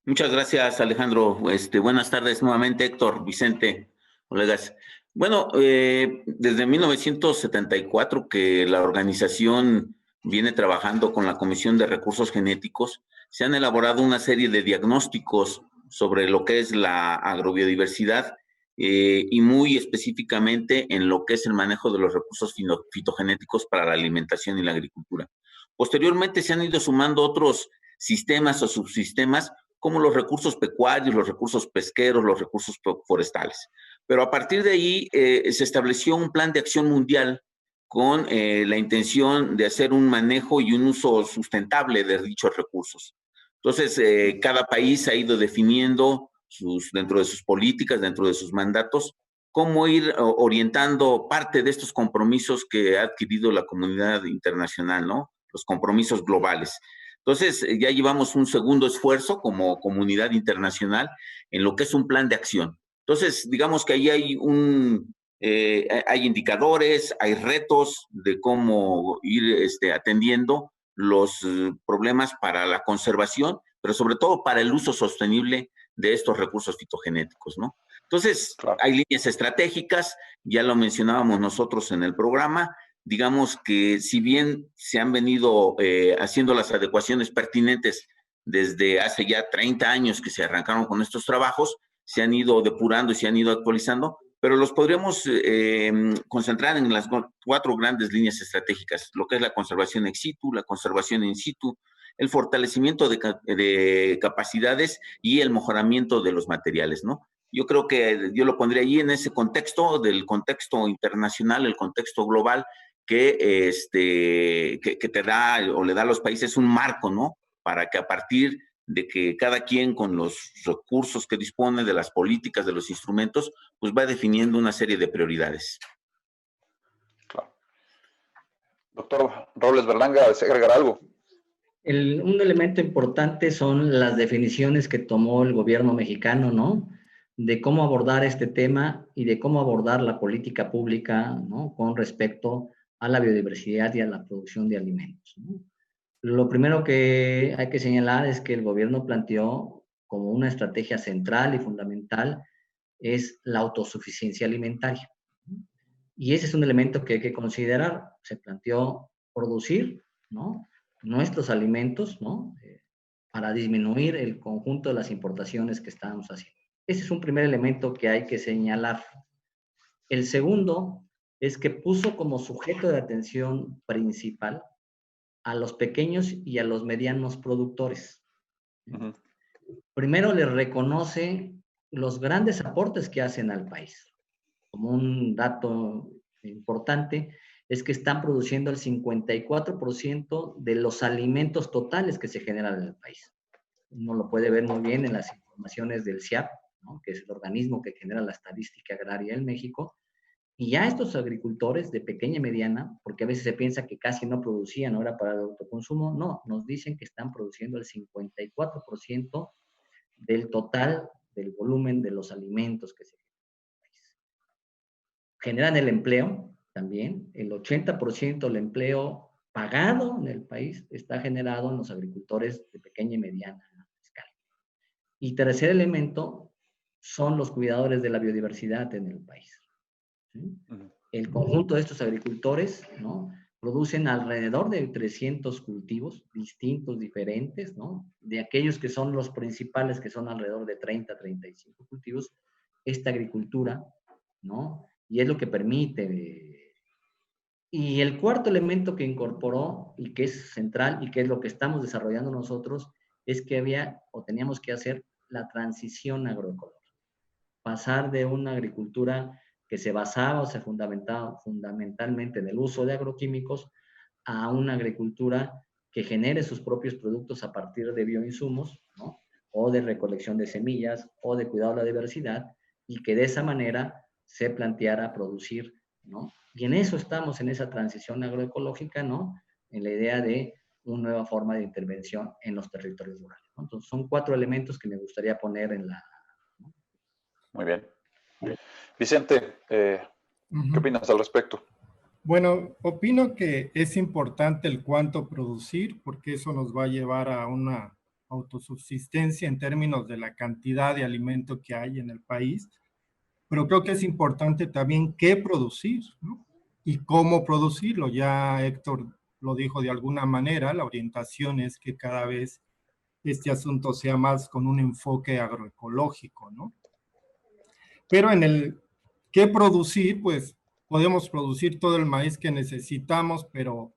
Speaker 2: Muchas gracias, Alejandro. Buenas tardes nuevamente, Héctor, Vicente, colegas. Bueno, desde 1974 que la organización viene trabajando con la Comisión de Recursos Genéticos, se han elaborado una serie de diagnósticos sobre lo que es la agrobiodiversidad y muy específicamente en lo que es el manejo de los recursos fitogenéticos para la alimentación y la agricultura. Posteriormente se han ido sumando otros sistemas o subsistemas como los recursos pecuarios, los recursos pesqueros, los recursos forestales. Pero a partir de ahí se estableció un plan de acción mundial con la intención de hacer un manejo y un uso sustentable de dichos recursos. Entonces, cada país ha ido definiendo dentro de sus políticas, dentro de sus mandatos, cómo ir orientando parte de estos compromisos que ha adquirido la comunidad internacional, ¿no? Los compromisos globales. Entonces, ya llevamos un segundo esfuerzo como comunidad internacional en lo que es un plan de acción. Entonces, digamos que ahí hay hay indicadores, hay retos de cómo ir atendiendo los problemas para la conservación, pero sobre todo para el uso sostenible de estos recursos fitogenéticos, ¿no? Entonces, claro, hay líneas estratégicas, ya lo mencionábamos nosotros en el programa. Digamos que si bien se han venido haciendo las adecuaciones pertinentes desde hace ya 30 años que se arrancaron con estos trabajos, se han ido depurando y se han ido actualizando, pero los podríamos concentrar en las 4 grandes líneas estratégicas, lo que es la conservación ex situ, la conservación in situ, el fortalecimiento de capacidades y el mejoramiento de los materiales, ¿no? Yo creo que yo lo pondría ahí en ese contexto, del contexto internacional, el contexto global, que te da o le da a los países un marco, ¿no? Para que a partir de que cada quien con los recursos que dispone, de las políticas, de los instrumentos, pues va definiendo una serie de prioridades.
Speaker 4: Claro. Doctor Robles Berlanga, ¿desea agregar algo?
Speaker 3: Un elemento importante son las definiciones que tomó el gobierno mexicano, ¿no? De cómo abordar este tema y de cómo abordar la política pública, ¿no? Con respecto a la biodiversidad y a la producción de alimentos, ¿no? Lo primero que hay que señalar es que el gobierno planteó como una estrategia central y fundamental es la autosuficiencia alimentaria. Y ese es un elemento que hay que considerar. Se planteó producir, ¿no?, nuestros alimentos, ¿no?, para disminuir el conjunto de las importaciones que estábamos haciendo. Ese es un primer elemento que hay que señalar. El segundo es que puso como sujeto de atención principal a los pequeños y a los medianos productores. Uh-huh. Primero les reconoce los grandes aportes que hacen al país. Como un dato importante, es que están produciendo el 54% de los alimentos totales que se generan en el país. Uno lo puede ver muy bien en las informaciones del CIAP, ¿no?, que es el organismo que genera la estadística agraria en México,
Speaker 5: Y ya estos agricultores de pequeña y mediana, porque a veces se piensa que casi no producían, ahora para el autoconsumo, no, nos dicen que están produciendo el 54% del total del volumen de los alimentos que se generan el empleo también. El 80% del empleo pagado en el país está generado en los agricultores de pequeña y mediana escala. Y tercer elemento son los cuidadores de la biodiversidad en el país. ¿Sí? El conjunto de estos agricultores, ¿no?, producen alrededor de 300 cultivos distintos, diferentes, ¿no? De aquellos que son los principales, que son alrededor de 30, 35 cultivos, esta agricultura, ¿no? Y es lo que permite. Y el cuarto elemento que incorporó y que es central y que es lo que estamos desarrollando nosotros es que había o teníamos que hacer la transición agroecológica. Pasar de una agricultura que se basaba o se fundamentaba fundamentalmente en el uso de agroquímicos a una agricultura que genere sus propios productos a partir de bioinsumos, ¿no?, o de recolección de semillas o de cuidado de la diversidad, y que de esa manera se planteara producir, ¿no? Y en eso estamos, en esa transición agroecológica, ¿no?, en la idea de una nueva forma de intervención en los territorios rurales, ¿no? Entonces, son 4 elementos que me gustaría poner en la...
Speaker 4: Muy bien. Vicente, ¿qué opinas al respecto?
Speaker 6: Bueno, opino que es importante el cuánto producir, porque eso nos va a llevar a una autosubsistencia en términos de la cantidad de alimento que hay en el país, pero creo que es importante también qué producir, ¿no?, y cómo producirlo. Ya Héctor lo dijo de alguna manera, la orientación es que cada vez este asunto sea más con un enfoque agroecológico, ¿no? Pero en el qué producir, pues podemos producir todo el maíz que necesitamos, pero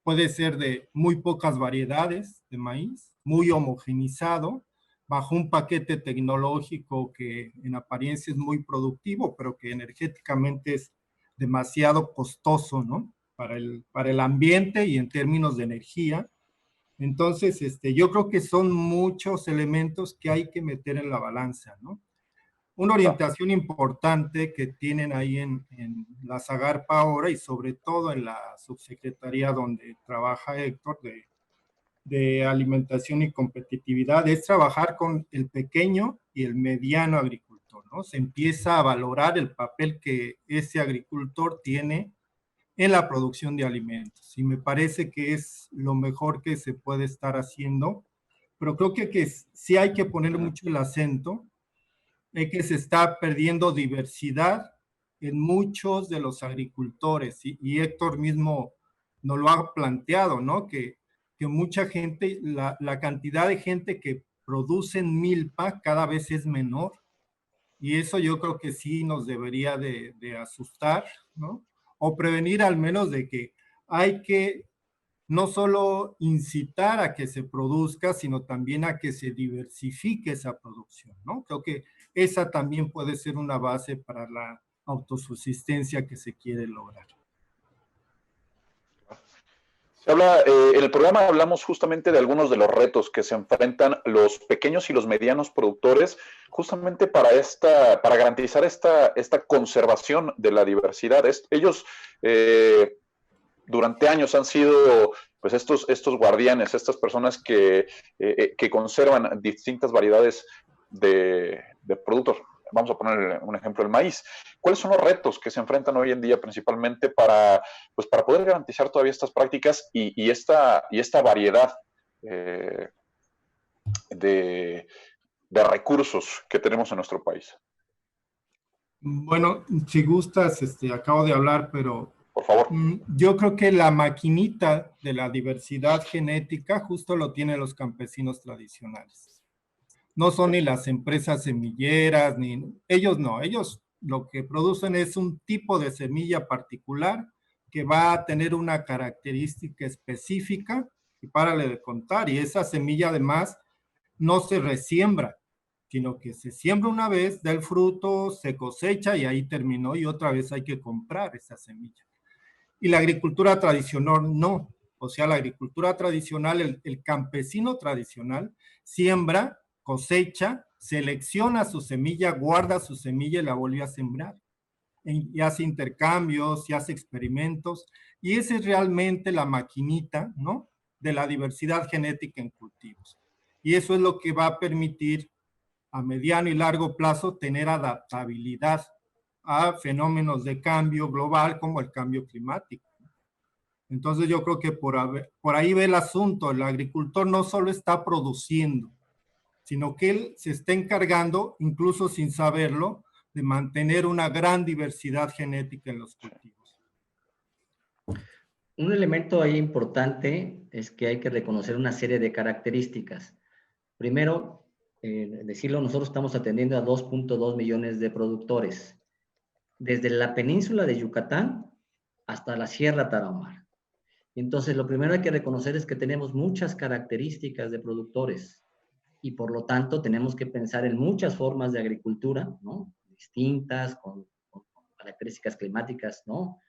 Speaker 6: puede ser de muy pocas variedades de maíz, muy homogenizado, bajo un paquete tecnológico que en apariencia es muy productivo, pero que energéticamente es demasiado costoso, ¿no?, para el ambiente y en términos de energía. Entonces, yo creo que son muchos elementos que hay que meter en la balanza, ¿no? Una orientación importante que tienen ahí en la Zagarpa ahora, y sobre todo en la subsecretaría donde trabaja Héctor, de alimentación y competitividad, es trabajar con el pequeño y el mediano agricultor, ¿no? Se empieza a valorar el papel que ese agricultor tiene en la producción de alimentos, y me parece que es lo mejor que se puede estar haciendo, pero creo que sí hay que poner mucho el acento en que se está perdiendo diversidad en muchos de los agricultores, y Héctor mismo nos lo ha planteado, ¿no?, que mucha gente, la cantidad de gente que produce en milpa cada vez es menor, y eso yo creo que sí nos debería de asustar, ¿no?, o prevenir al menos de que hay que no solo incitar a que se produzca, sino también a que se diversifique esa producción, ¿no? Creo que esa también puede ser una base para la autosubsistencia que se quiere lograr.
Speaker 4: Se habla, en el programa hablamos justamente de algunos de los retos que se enfrentan los pequeños y los medianos productores justamente para garantizar esta conservación de la diversidad. Ellos durante años han sido pues estos guardianes, estas personas que conservan distintas variedades de productos. Vamos a poner un ejemplo, el maíz. ¿Cuáles son los retos que se enfrentan hoy en día principalmente para poder garantizar todavía estas prácticas y esta variedad de recursos que tenemos en nuestro país?
Speaker 6: Bueno, si gustas, acabo de hablar, pero
Speaker 4: por favor.
Speaker 6: Yo creo que la maquinita de la diversidad genética justo lo tienen los campesinos tradicionales. No son ni las empresas semilleras, ni ellos no, ellos lo que producen es un tipo de semilla particular que va a tener una característica específica, y párale de contar, y esa semilla además no se resiembra, sino que se siembra una vez, da el fruto, se cosecha y ahí terminó, y otra vez hay que comprar esa semilla. Y la agricultura tradicional no, o sea, la agricultura tradicional, el campesino tradicional siembra, cosecha, selecciona su semilla, guarda su semilla y la vuelve a sembrar. y hace intercambios y hace experimentos, y esa es realmente la maquinita, ¿no?, de la diversidad genética en cultivos. Y eso es lo que va a permitir a mediano y largo plazo tener adaptabilidad a fenómenos de cambio global como el cambio climático. Entonces yo creo que por ahí ve el asunto. El agricultor no solo está produciendo, sino que él se está encargando, incluso sin saberlo, de mantener una gran diversidad genética en los cultivos.
Speaker 5: Un elemento ahí importante es que hay que reconocer una serie de características. Primero, decirlo, nosotros estamos atendiendo a 2.2 millones de productores, desde la península de Yucatán hasta la Sierra Tarahumara. Entonces, lo primero que hay que reconocer es que tenemos muchas características de productores y por lo tanto tenemos que pensar en muchas formas de agricultura, ¿no?, distintas, con características climáticas, ¿no?,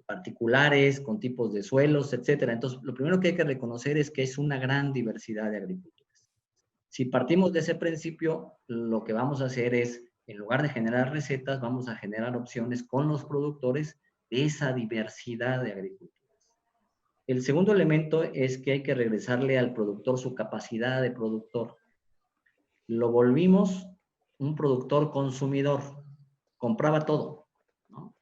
Speaker 5: particulares, con tipos de suelos, etcétera. Entonces, lo primero que hay que reconocer es que es una gran diversidad de agriculturas. Si partimos de ese principio, lo que vamos a hacer es, en lugar de generar recetas, vamos a generar opciones con los productores de esa diversidad de agriculturas. El segundo elemento es que hay que regresarle al productor su capacidad de productor. Lo volvimos un productor consumidor, compraba todo, ¿no?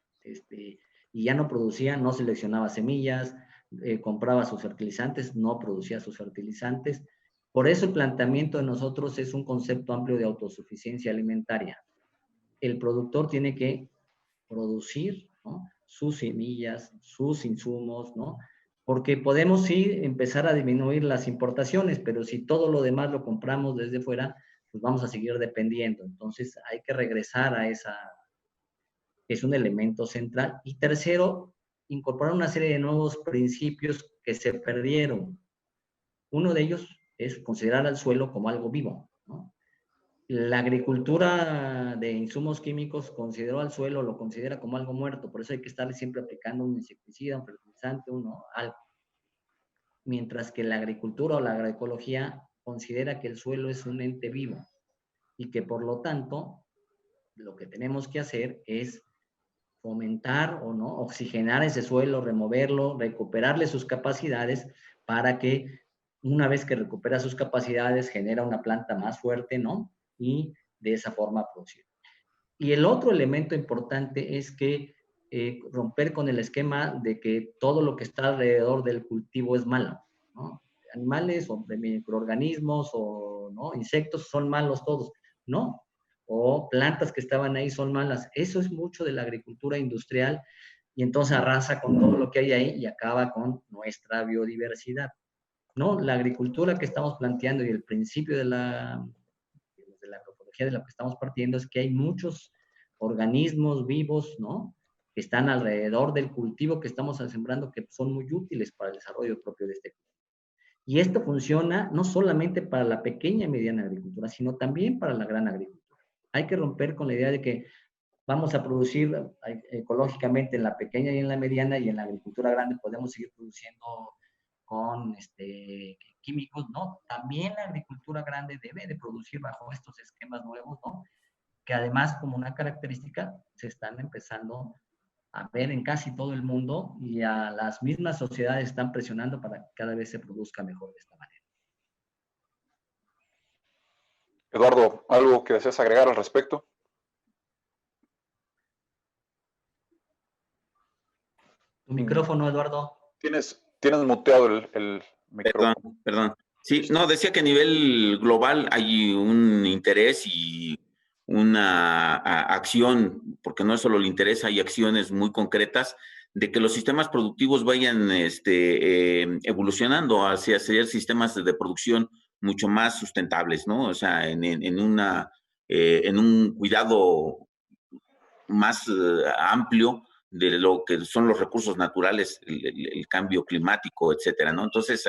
Speaker 5: Y ya no producía, no seleccionaba semillas, compraba sus fertilizantes, no producía sus fertilizantes. Por eso el planteamiento de nosotros es un concepto amplio de autosuficiencia alimentaria. El productor tiene que producir, ¿no?, sus semillas, sus insumos, ¿no?, porque podemos sí empezar a disminuir las importaciones, pero si todo lo demás lo compramos desde fuera, pues vamos a seguir dependiendo. Entonces hay que regresar a esa, es un elemento central. Y tercero, incorporar una serie de nuevos principios que se perdieron. Uno de ellos es considerar al suelo como algo vivo, ¿no? La agricultura de insumos químicos consideró al suelo, lo considera como algo muerto, por eso hay que estarle siempre aplicando un insecticida, un fertilizante, algo. Mientras que la agricultura o la agroecología considera que el suelo es un ente vivo y que por lo tanto lo que tenemos que hacer es fomentar o no, oxigenar ese suelo, removerlo, recuperarle sus capacidades para que una vez que recupera sus capacidades genera una planta más fuerte, ¿no?, y de esa forma producir. Y el otro elemento importante es que romper con el esquema de que todo lo que está alrededor del cultivo es malo, ¿no? Animales o microorganismos o, ¿no?, insectos son malos todos. No, o plantas que estaban ahí son malas. Eso es mucho de la agricultura industrial y entonces arrasa con todo lo que hay ahí y acaba con nuestra biodiversidad. No, la agricultura que estamos planteando y el principio de la agroecología de la que estamos partiendo es que hay muchos organismos vivos, ¿no?, que están alrededor del cultivo que estamos sembrando, que son muy útiles para el desarrollo propio de este cultivo. Y esto funciona no solamente para la pequeña y mediana agricultura, sino también para la gran agricultura. Hay que romper con la idea de que vamos a producir ecológicamente en la pequeña y en la mediana, y en la agricultura grande podemos seguir produciendo con químicos, ¿no? También la agricultura grande debe de producir bajo estos esquemas nuevos, ¿no?, que además, como una característica, se están empezando a ver en casi todo el mundo y a las mismas sociedades están presionando para que cada vez se produzca mejor de esta manera.
Speaker 4: Eduardo, ¿algo que deseas agregar al respecto?
Speaker 5: Tu micrófono, Eduardo.
Speaker 4: Tienes muteado el micrófono.
Speaker 2: Perdón. Sí, no, decía que a nivel global hay un interés y una acción, porque no es solo el interés, hay acciones muy concretas de que los sistemas productivos vayan evolucionando hacia ser sistemas de producción mucho más sustentables, ¿no? O sea, en un cuidado más amplio de lo que son los recursos naturales, el cambio climático, etcétera, ¿no? Entonces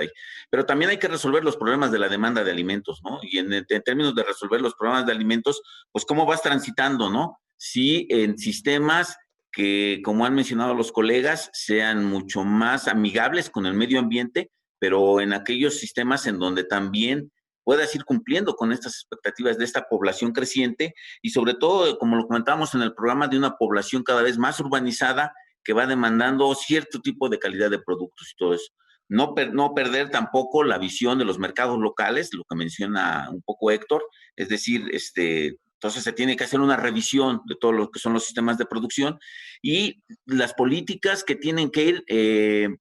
Speaker 2: pero también hay que resolver los problemas de la demanda de alimentos, ¿no? Y en términos de resolver los problemas de alimentos, pues cómo vas transitando, ¿no? Sí, en sistemas que, como han mencionado los colegas, sean mucho más amigables con el medio ambiente, pero en aquellos sistemas en donde también puedas ir cumpliendo con estas expectativas de esta población creciente y sobre todo, como lo comentábamos en el programa, de una población cada vez más urbanizada que va demandando cierto tipo de calidad de productos y todo eso. No perder tampoco la visión de los mercados locales, lo que menciona un poco Héctor, es decir, entonces se tiene que hacer una revisión de todo lo que son los sistemas de producción y las políticas que tienen que ir,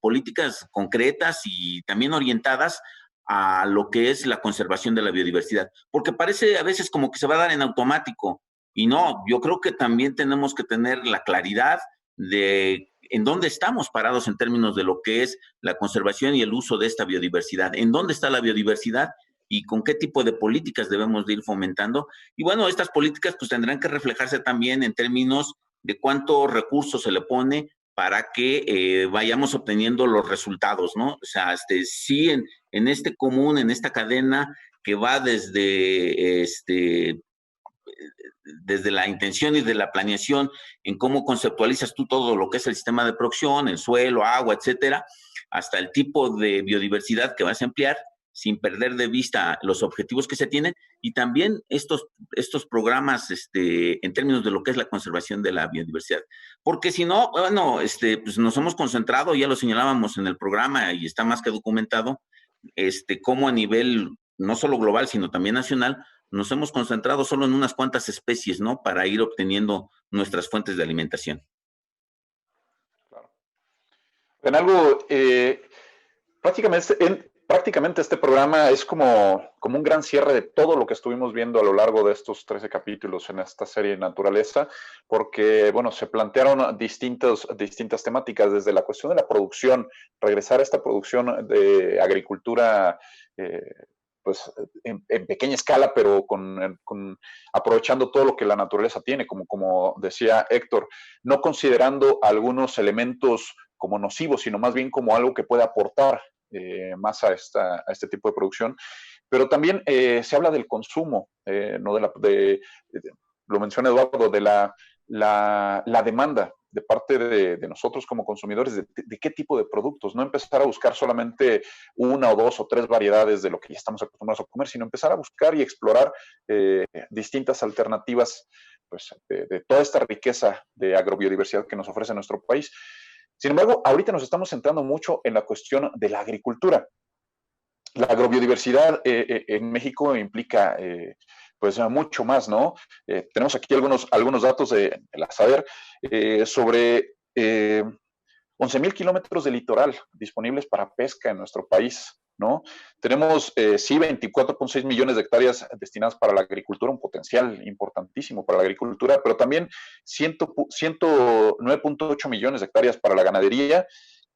Speaker 2: políticas concretas y también orientadas a lo que es la conservación de la biodiversidad, porque parece a veces como que se va a dar en automático y no, yo creo que también tenemos que tener la claridad de en dónde estamos parados en términos de lo que es la conservación y el uso de esta biodiversidad, en dónde está la biodiversidad y con qué tipo de políticas debemos de ir fomentando. Y bueno, estas políticas pues tendrán que reflejarse también en términos de cuántos recursos se le pone para que vayamos obteniendo los resultados, ¿no? O sea, sí en este común, en esta cadena que va desde la intención y de la planeación en cómo conceptualizas tú todo lo que es el sistema de producción, el suelo, agua, etcétera, hasta el tipo de biodiversidad que vas a emplear, sin perder de vista los objetivos que se tienen y también estos programas en términos de lo que es la conservación de la biodiversidad. Porque si no, bueno, pues nos hemos concentrado, ya lo señalábamos en el programa y está más que documentado, cómo a nivel no solo global, sino también nacional, nos hemos concentrado solo en unas cuantas especies, ¿no? Para ir obteniendo nuestras fuentes de alimentación.
Speaker 4: Claro. En algo, prácticamente este programa es como un gran cierre de todo lo que estuvimos viendo a lo largo de estos 13 capítulos en esta serie Naturaleza, porque, bueno, se plantearon distintas temáticas, desde la cuestión de la producción, regresar a esta producción de agricultura, pues en pequeña escala, pero aprovechando todo lo que la naturaleza tiene, como decía Héctor, no considerando algunos elementos como nocivos, sino más bien como algo que puede aportar más a este tipo de producción. Pero también se habla del consumo, no lo menciona Eduardo, de la demanda de parte de nosotros como consumidores, de qué tipo de productos, no empezar a buscar solamente una o dos o tres variedades de lo que ya estamos acostumbrados a comer, sino empezar a buscar y explorar distintas alternativas pues, de toda esta riqueza de agrobiodiversidad que nos ofrece nuestro país. Sin embargo, ahorita nos estamos centrando mucho en la cuestión de la agricultura. La agrobiodiversidad en México implica pues mucho más, ¿no? Tenemos aquí algunos datos de la SADER sobre 11,000 kilómetros de litoral disponibles para pesca en nuestro país, ¿no? Tenemos, sí, 24,6 millones de hectáreas destinadas para la agricultura, un potencial importantísimo para la agricultura, pero también 109,8 millones de hectáreas para la ganadería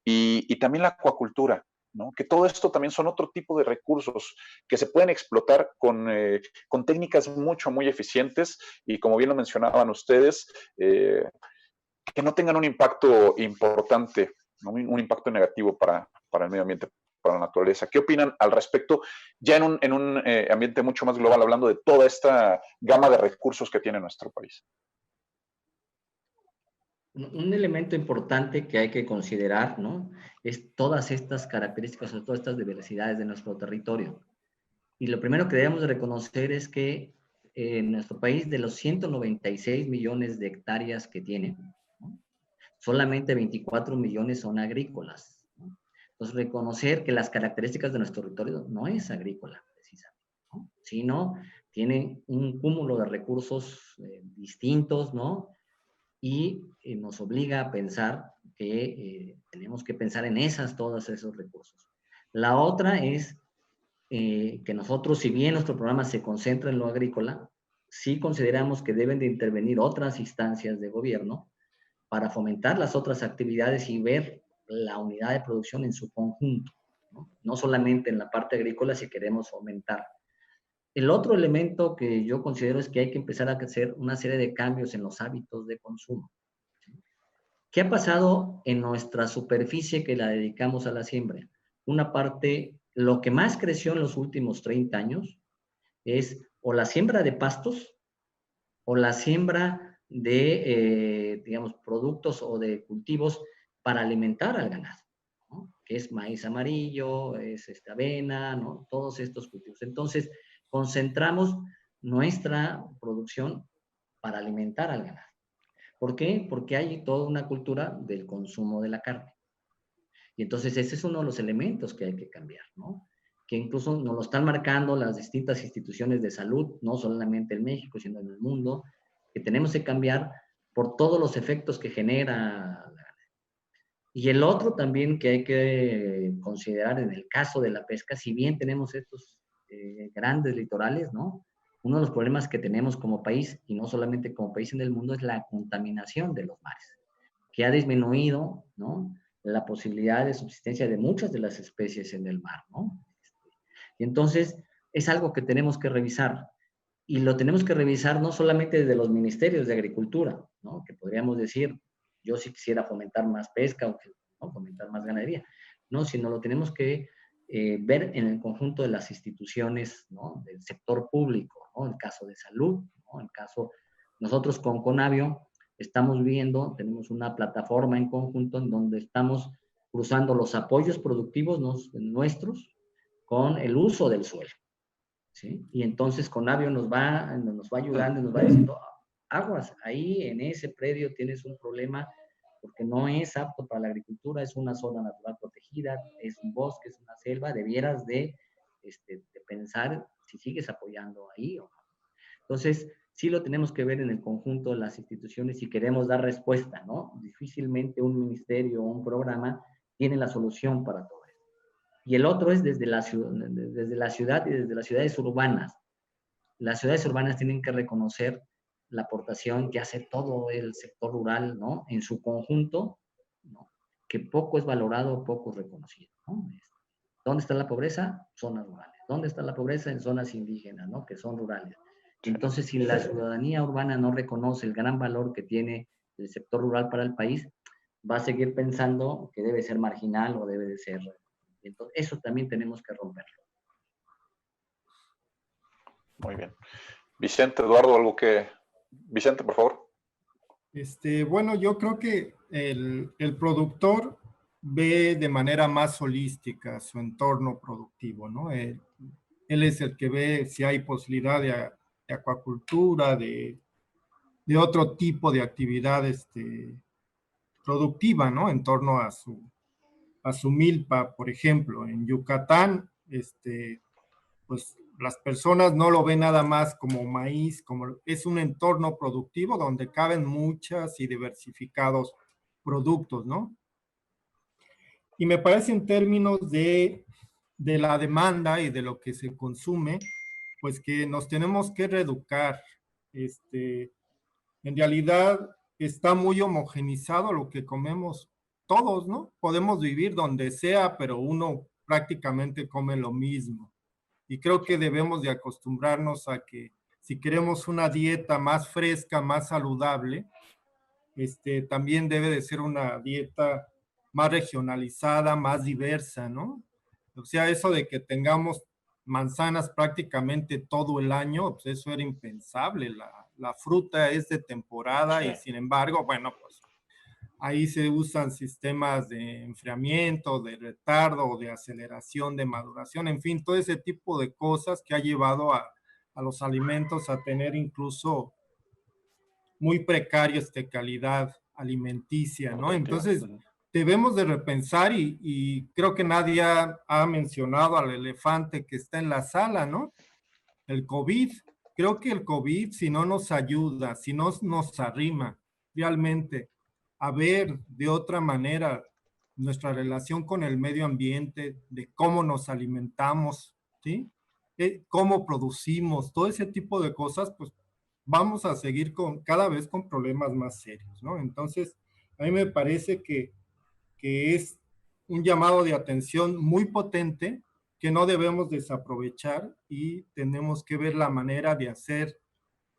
Speaker 4: y también la acuacultura, ¿no? Que todo esto también son otro tipo de recursos que se pueden explotar con técnicas muy eficientes y como bien lo mencionaban ustedes, que no tengan un impacto importante, ¿no? Un impacto negativo para el medio ambiente, para la naturaleza. ¿Qué opinan al respecto? Ya en un ambiente mucho más global, hablando de toda esta gama de recursos que tiene nuestro país.
Speaker 5: Un elemento importante que hay que considerar, ¿no? Es todas estas características o todas estas diversidades de nuestro territorio. Y lo primero que debemos de reconocer es que en nuestro país, de los 196 millones de hectáreas que tiene, ¿no? Solamente 24 millones son agrícolas, ¿no? Entonces, reconocer que las características de nuestro territorio no es agrícola, precisamente, ¿no? Sino tiene un cúmulo de recursos distintos, ¿no? Y nos obliga a pensar que tenemos que pensar en todos esos recursos. La otra es que nosotros, si bien nuestro programa se concentra en lo agrícola, sí consideramos que deben de intervenir otras instancias de gobierno para fomentar las otras actividades y ver la unidad de producción en su conjunto, ¿no? No solamente en la parte agrícola si queremos fomentar. El otro elemento que yo considero es que hay que empezar a hacer una serie de cambios en los hábitos de consumo. ¿Qué ha pasado en nuestra superficie que la dedicamos a la siembra? Una parte, lo que más creció en los últimos 30 años es o la siembra de pastos o la siembra de, digamos, productos o de cultivos para alimentar al ganado, ¿no? que es maíz amarillo, es avena, ¿no? Todos estos cultivos. Entonces, concentramos nuestra producción para alimentar al ganado. ¿Por qué? Porque hay toda una cultura del consumo de la carne. Y entonces ese es uno de los elementos que hay que cambiar, ¿no? Que incluso nos lo están marcando las distintas instituciones de salud, no solamente en México, sino en el mundo, que tenemos que cambiar por todos los efectos que genera. Y el otro también que hay que considerar en el caso de la pesca, si bien tenemos estos grandes litorales, ¿no? Uno de los problemas que tenemos como país, y no solamente como país en el mundo, es la contaminación de los mares, que ha disminuido, ¿no? La posibilidad de subsistencia de muchas de las especies en el mar, ¿no? Y entonces es algo que tenemos que revisar. Y lo tenemos que revisar no solamente desde los ministerios de Agricultura, ¿no? Que podríamos decir, yo sí quisiera fomentar más pesca o ¿no? Fomentar más ganadería, no, sino lo tenemos que ver en el conjunto de las instituciones, ¿no? Del sector público, ¿no? En el caso de salud, ¿no? En caso, nosotros con Conavio estamos viendo, tenemos una plataforma en conjunto en donde estamos cruzando los apoyos productivos nuestros con el uso del suelo, ¿sí? Y entonces Conavio nos va ayudando y nos va diciendo, aguas, ahí en ese predio tienes un problema porque no es apto para la agricultura, es una zona natural protegida, es un bosque, es una selva, debieras de pensar si sigues apoyando ahí o no. Entonces, sí lo tenemos que ver en el conjunto de las instituciones si queremos dar respuesta, ¿no? Difícilmente un ministerio o un programa tiene la solución para todo esto. Y el otro es desde la ciudad y desde las ciudades urbanas. Las ciudades urbanas tienen que reconocer la aportación que hace todo el sector rural, ¿no? En su conjunto, ¿no? Que poco es valorado, poco es reconocido, ¿no? ¿Dónde está la pobreza? Zonas rurales. ¿Dónde está la pobreza? En zonas indígenas, ¿no? Que son rurales. Entonces, si la ciudadanía urbana no reconoce el gran valor que tiene el sector rural para el país, va a seguir pensando que debe ser marginal o debe de ser. Entonces, eso también tenemos que romperlo.
Speaker 4: Muy bien. Vicente, Eduardo, algo que... Vicente, por favor.
Speaker 6: Bueno, yo creo que el productor ve de manera más holística su entorno productivo, ¿no? Él es el que ve si hay posibilidad de acuacultura, de otro tipo de actividad productiva, ¿no? En torno a su milpa, por ejemplo. En Yucatán, pues las personas no lo ven nada más como maíz, como es un entorno productivo donde caben muchas y diversificados productos, ¿no? Y me parece en términos de la demanda y de lo que se consume, pues que nos tenemos que reeducar. En realidad está muy homogenizado lo que comemos todos, ¿no? Podemos vivir donde sea, pero uno prácticamente come lo mismo. Y creo que debemos de acostumbrarnos a que si queremos una dieta más fresca, más saludable, también debe de ser una dieta más regionalizada, más diversa, ¿no? O sea, eso de que tengamos manzanas prácticamente todo el año, pues eso era impensable. La fruta es de temporada y sin embargo, bueno, pues ahí se usan sistemas de enfriamiento, de retardo, de aceleración, de maduración, en fin, todo ese tipo de cosas que ha llevado a los alimentos a tener incluso muy precarios de calidad alimenticia, ¿no? Entonces, debemos de repensar y creo que nadie ha mencionado al elefante que está en la sala, ¿no? El COVID. Creo que el COVID, si no nos ayuda, si no nos arrima realmente a ver de otra manera nuestra relación con el medio ambiente, de cómo nos alimentamos, ¿sí? Cómo producimos, todo ese tipo de cosas, pues vamos a seguir cada vez con problemas más serios, ¿no? Entonces, a mí me parece que es un llamado de atención muy potente que no debemos desaprovechar y tenemos que ver la manera de hacer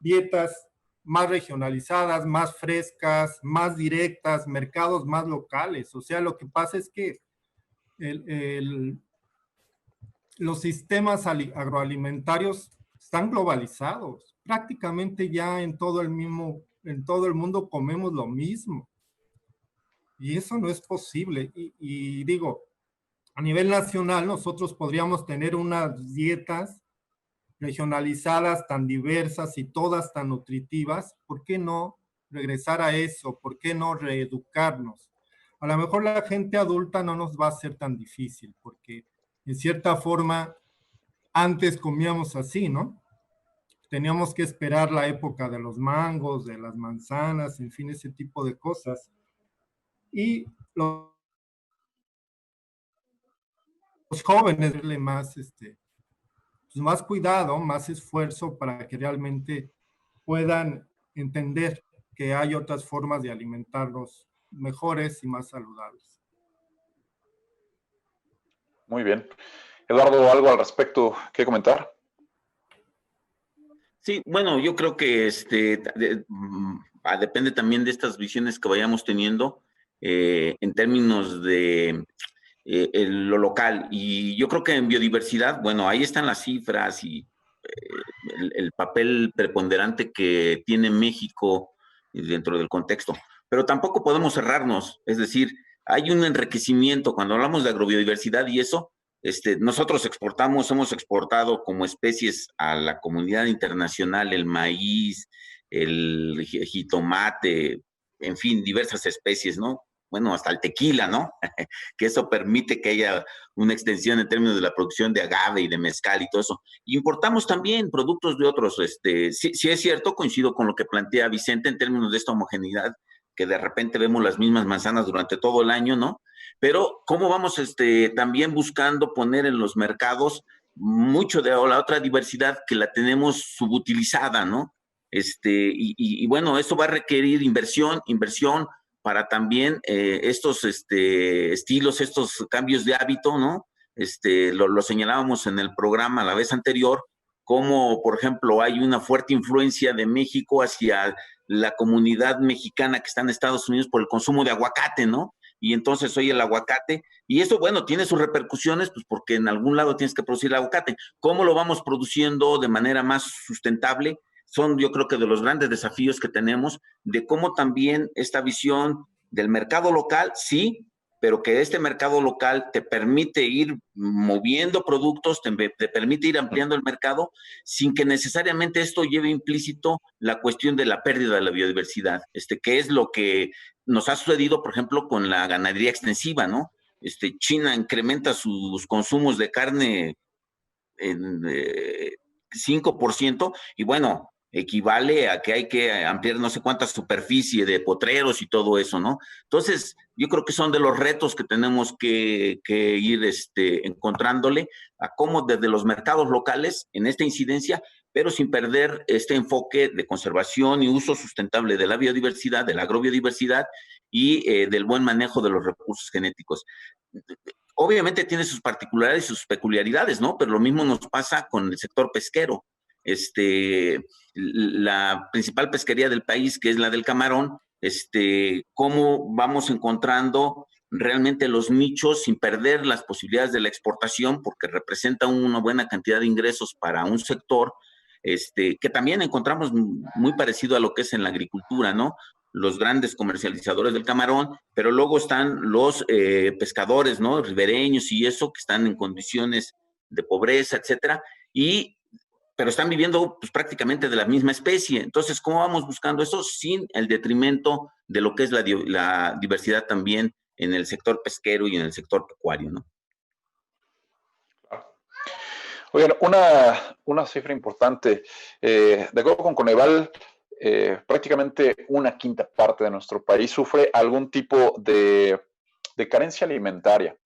Speaker 6: dietas más regionalizadas, más frescas, más directas, mercados más locales. O sea, lo que pasa es que los sistemas agroalimentarios están globalizados. Prácticamente ya en todo el mundo comemos lo mismo. Y eso no es posible. Y digo, a nivel nacional nosotros podríamos tener unas dietas regionalizadas tan diversas y todas tan nutritivas. ¿Por qué no regresar a eso? ¿Por qué no reeducarnos? A lo mejor la gente adulta no nos va a ser tan difícil, porque en cierta forma antes comíamos así, ¿no? Teníamos que esperar la época de los mangos, de las manzanas, en fin, ese tipo de cosas. Y los jóvenes darle más, pues más cuidado, más esfuerzo para que realmente puedan entender que hay otras formas de alimentarlos mejores y más saludables.
Speaker 4: Muy bien. Eduardo, ¿algo al respecto que comentar?
Speaker 2: Sí, bueno, yo creo que depende también de estas visiones que vayamos teniendo en términos de lo local. Y yo creo que en biodiversidad, bueno, ahí están las cifras y el papel preponderante que tiene México dentro del contexto. Pero tampoco podemos cerrarnos, es decir, hay un enriquecimiento cuando hablamos de agrobiodiversidad y eso. Nosotros hemos exportado como especies a la comunidad internacional el maíz, el jitomate, en fin, diversas especies, ¿no? Bueno, hasta el tequila, ¿no? Que eso permite que haya una extensión en términos de la producción de agave y de mezcal y todo eso. Y importamos también productos de otros, sí es cierto, coincido con lo que plantea Vicente en términos de esta homogeneidad, que de repente vemos las mismas manzanas durante todo el año, ¿no? Pero cómo vamos también buscando poner en los mercados mucho de la otra diversidad que la tenemos subutilizada, ¿no? Y bueno, eso va a requerir inversión para también estos estilos, estos cambios de hábito, ¿no? Lo señalábamos en el programa la vez anterior, como por ejemplo hay una fuerte influencia de México hacia la comunidad mexicana que está en Estados Unidos por el consumo de aguacate, ¿no? Y entonces hoy el aguacate, y eso, bueno, tiene sus repercusiones, pues porque en algún lado tienes que producir el aguacate. ¿Cómo lo vamos produciendo de manera más sustentable? Son, yo creo que de los grandes desafíos que tenemos, de cómo también esta visión del mercado local, sí, pero que este mercado local te permite ir moviendo productos, te permite ir ampliando el mercado, sin que necesariamente esto lleve implícito la cuestión de la pérdida de la biodiversidad, que es lo que nos ha sucedido, por ejemplo, con la ganadería extensiva, ¿no? China incrementa sus consumos de carne en 5%, y bueno, equivale a que hay que ampliar no sé cuánta superficie de potreros y todo eso, ¿no? Entonces, yo creo que son de los retos que tenemos que ir encontrándole a cómo desde los mercados locales, en esta incidencia, pero sin perder este enfoque de conservación y uso sustentable de la biodiversidad, de la agrobiodiversidad y del buen manejo de los recursos genéticos. Obviamente tiene sus particularidades y sus peculiaridades, ¿no? Pero lo mismo nos pasa con el sector pesquero. La principal pesquería del país, que es la del camarón, cómo vamos encontrando realmente los nichos sin perder las posibilidades de la exportación, porque representa una buena cantidad de ingresos para un sector, que también encontramos muy parecido a lo que es en la agricultura, ¿no? Los grandes comercializadores del camarón, pero luego están los pescadores, ¿no? Ribereños y eso, que están en condiciones de pobreza, etcétera, pero están viviendo pues, prácticamente de la misma especie. Entonces, ¿cómo vamos buscando eso sin el detrimento de lo que es la diversidad también en el sector pesquero y en el sector pecuario, ¿no?
Speaker 4: Oigan, una cifra importante. De acuerdo con Coneval, prácticamente una quinta parte de nuestro país sufre algún tipo de carencia alimentaria.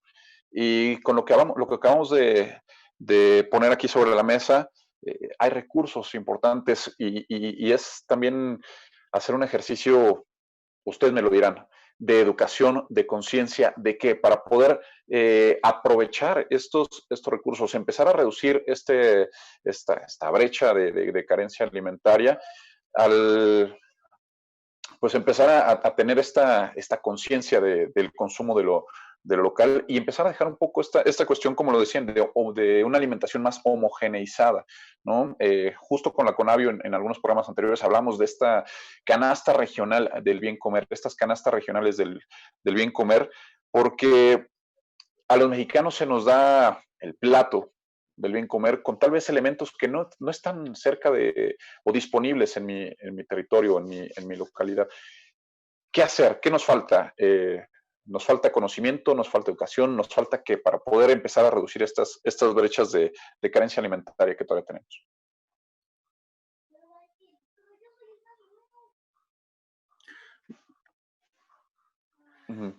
Speaker 4: Y con lo que acabamos de poner aquí sobre la mesa, hay recursos importantes y es también hacer un ejercicio, ustedes me lo dirán, de educación, de conciencia, de qué, para poder aprovechar estos recursos, empezar a reducir esta brecha de carencia alimentaria, pues empezar a tener esta conciencia del consumo de lo local y empezar a dejar un poco esta cuestión, como lo decían, de una alimentación más homogeneizada, ¿no? Justo con la Conavio en algunos programas anteriores hablamos de esta canasta regional del bien comer, estas canastas regionales del bien comer, porque a los mexicanos se nos da el plato del bien comer con tal vez elementos que no están cerca de o disponibles en mi territorio, en mi localidad. ¿Qué hacer? ¿Qué nos falta? Nos falta conocimiento, nos falta educación, nos falta que para poder empezar a reducir estas brechas de carencia alimentaria que todavía tenemos.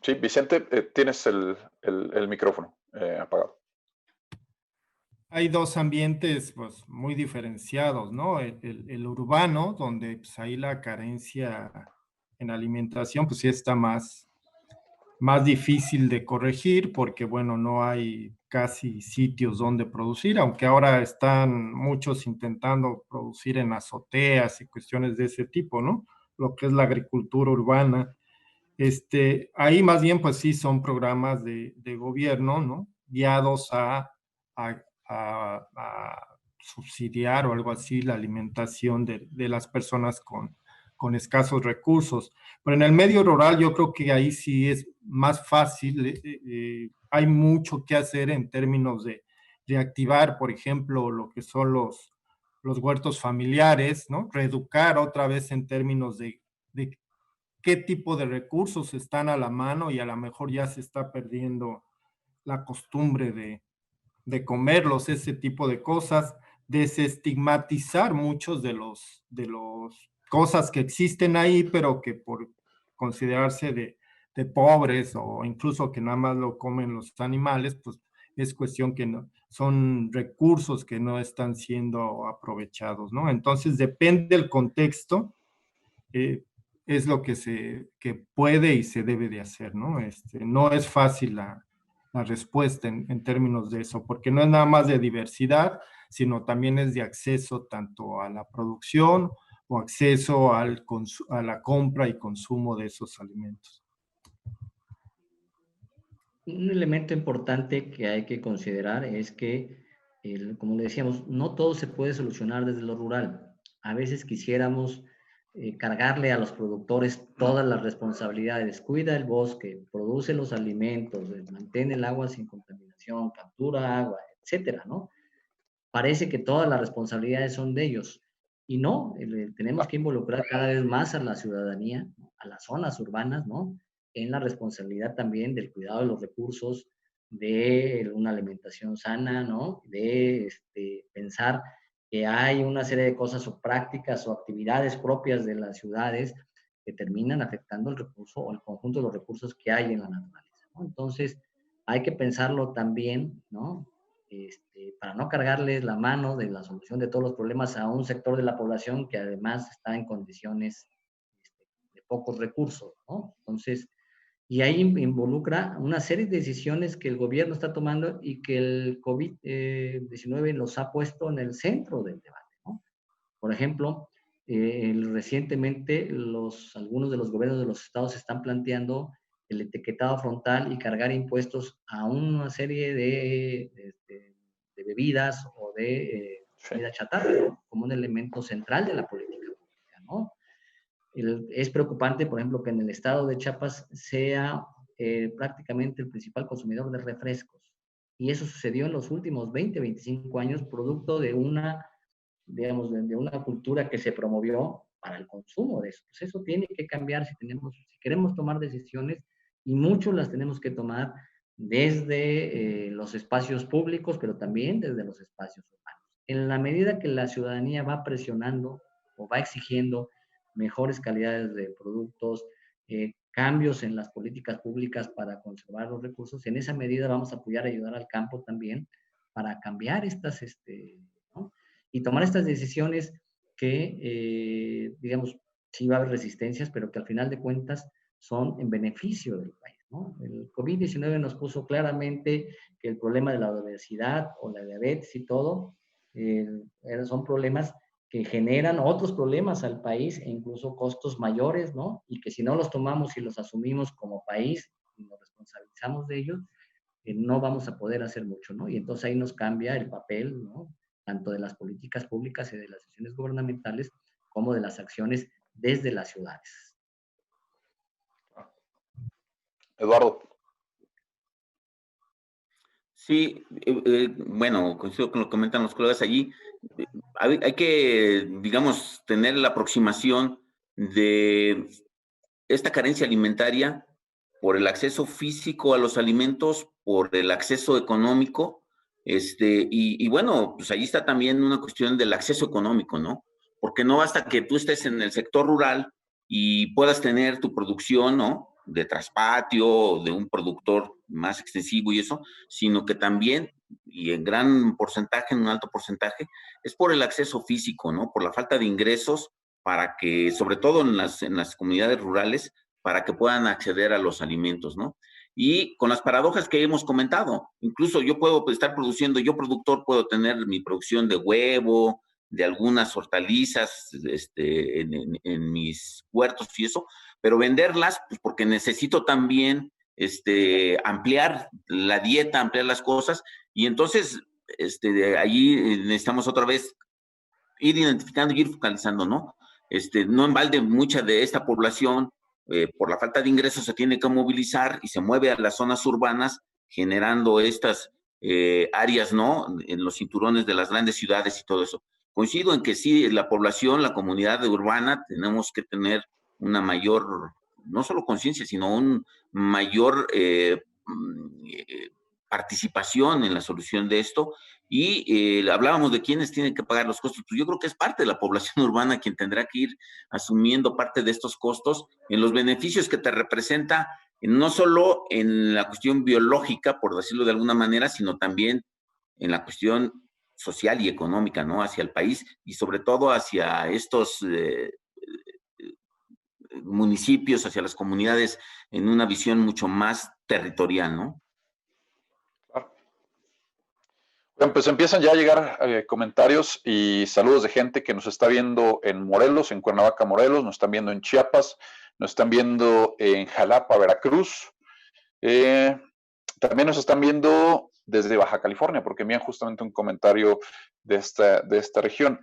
Speaker 4: Sí, Vicente, tienes el micrófono apagado.
Speaker 6: Hay dos ambientes pues, muy diferenciados, ¿no? El urbano, donde pues, ahí la carencia en alimentación pues sí está más difícil de corregir porque, bueno, no hay casi sitios donde producir, aunque ahora están muchos intentando producir en azoteas y cuestiones de ese tipo, ¿no? Lo que es la agricultura urbana. Ahí más bien, pues sí, son programas de gobierno, ¿no? Guiados a, a subsidiar o algo así la alimentación de las personas con escasos recursos. Pero en el medio rural yo creo que ahí sí es más fácil. Hay mucho que hacer en términos de reactivar, por ejemplo, lo que son los huertos familiares, ¿no? Reeducar otra vez en términos de qué tipo de recursos están a la mano y a lo mejor ya se está perdiendo la costumbre de comerlos, ese tipo de cosas, desestigmatizar muchos de los cosas que existen ahí, pero que por considerarse de pobres o incluso que nada más lo comen los animales, pues es cuestión que no, son recursos que no están siendo aprovechados, ¿no? Entonces depende del contexto, eh, es lo que puede y se debe de hacer, ¿no? No es fácil la respuesta en términos de eso, porque no es nada más de diversidad, sino también es de acceso tanto a la producción o acceso a la compra y consumo de esos alimentos.
Speaker 5: Un elemento importante que hay que considerar es que, como le decíamos, no todo se puede solucionar desde lo rural. A veces quisiéramos cargarle a los productores todas las responsabilidades. Cuida el bosque, produce los alimentos, mantiene el agua sin contaminación, captura agua, etcétera, ¿no? Parece que todas las responsabilidades son de ellos. Y no, tenemos que involucrar cada vez más a la ciudadanía, ¿no? A las zonas urbanas, ¿no? En la responsabilidad también del cuidado de los recursos, de una alimentación sana, ¿no? De pensar que hay una serie de cosas o prácticas o actividades propias de las ciudades que terminan afectando el recurso o el conjunto de los recursos que hay en la naturaleza, ¿no? Entonces, hay que pensarlo también, ¿no? Para no cargarles la mano de la solución de todos los problemas a un sector de la población que además está en condiciones de pocos recursos, ¿no? Entonces, y ahí involucra una serie de decisiones que el gobierno está tomando y que el COVID-19 los ha puesto en el centro del debate, ¿no? Por ejemplo, recientemente algunos de los gobiernos de los estados están planteando el etiquetado frontal y cargar impuestos a una serie de bebidas o de comida chatarra, ¿no? Como un elemento central de la política pública, ¿no? Es preocupante, por ejemplo, que en el estado de Chiapas sea prácticamente el principal consumidor de refrescos. Y eso sucedió en los últimos 20, 25 años, producto de una, digamos, de una cultura que se promovió para el consumo de eso. Pues eso tiene que cambiar si queremos tomar decisiones, y muchos las tenemos que tomar desde los espacios públicos, pero también desde los espacios urbanos. En la medida que la ciudadanía va presionando o va exigiendo mejores calidades de productos, cambios en las políticas públicas para conservar los recursos, en esa medida vamos a apoyar, ayudar al campo también para cambiar estas, ¿no? Y tomar estas decisiones que, digamos, sí va a haber resistencias, pero que al final de cuentas son en beneficio del país, ¿no? El COVID-19 nos puso claramente que el problema de la obesidad o la diabetes y todo son problemas que generan otros problemas al país e incluso costos mayores, ¿no? Y que si no los tomamos y los asumimos como país y nos responsabilizamos de ellos, no vamos a poder hacer mucho, ¿no? Y entonces ahí nos cambia el papel, ¿no? Tanto de las políticas públicas y de las decisiones gubernamentales como de las acciones desde las ciudades.
Speaker 4: Eduardo.
Speaker 2: Sí, bueno, coincido con lo que comentan los colegas allí. Hay que, digamos, tener la aproximación de esta carencia alimentaria por el acceso físico a los alimentos, por el acceso económico, y bueno, pues ahí está también una cuestión del acceso económico, ¿no? Porque no basta que tú estés en el sector rural y puedas tener tu producción, ¿no? De traspatio, de un productor más extensivo y eso, sino que también, y en gran porcentaje, en un alto porcentaje, es por el acceso físico, ¿no? Por la falta de ingresos para que, sobre todo en las comunidades rurales, para que puedan acceder a los alimentos, ¿no? Y con las paradojas que hemos comentado, incluso yo puedo estar produciendo, yo productor puedo tener mi producción de huevo, de algunas hortalizas en mis huertos y eso, pero venderlas, pues porque necesito también ampliar la dieta, ampliar las cosas, y entonces de allí necesitamos otra vez ir identificando y ir focalizando, ¿no? No en balde mucha de esta población, por la falta de ingresos, se tiene que movilizar y se mueve a las zonas urbanas, generando estas áreas, ¿no? En los cinturones de las grandes ciudades y todo eso. Coincido en que sí, la población, la comunidad urbana, tenemos que tener una mayor, no solo conciencia, sino un mayor participación en la solución de esto. Y hablábamos de quiénes tienen que pagar los costos. Pues yo creo que es parte de la población urbana quien tendrá que ir asumiendo parte de estos costos en los beneficios que te representa, no solo en la cuestión biológica, por decirlo de alguna manera, sino también en la cuestión social y económica, ¿no? Hacia el país y sobre todo hacia estos municipios, hacia las comunidades en una visión mucho más territorial, ¿no?
Speaker 4: Bueno, pues empiezan ya a llegar comentarios y saludos de gente que nos está viendo en Morelos, en Cuernavaca, Morelos, nos están viendo en Chiapas, nos están viendo en Jalapa, Veracruz. También nos están viendo desde Baja California, porque envían justamente un comentario de esta región.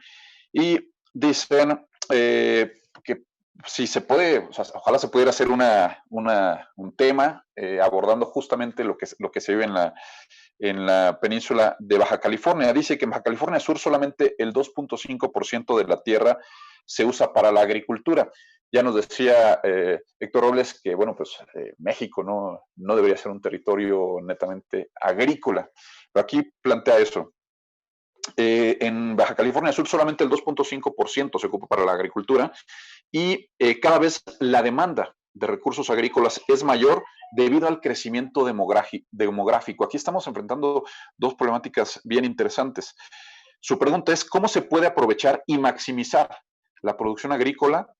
Speaker 4: Y dicen que si se puede, o sea, ojalá se pudiera hacer un tema abordando justamente lo que se vive en la península de Baja California. Dice que en Baja California Sur solamente el 2.5% de la tierra se usa para la agricultura. Ya nos decía Héctor Robles que, bueno, pues México no debería ser un territorio netamente agrícola. Pero aquí plantea eso. En Baja California Sur solamente el 2.5% se ocupa para la agricultura y cada vez la demanda de recursos agrícolas es mayor debido al crecimiento demográfico. Aquí estamos enfrentando dos problemáticas bien interesantes. Su pregunta es, ¿cómo se puede aprovechar y maximizar la producción agrícola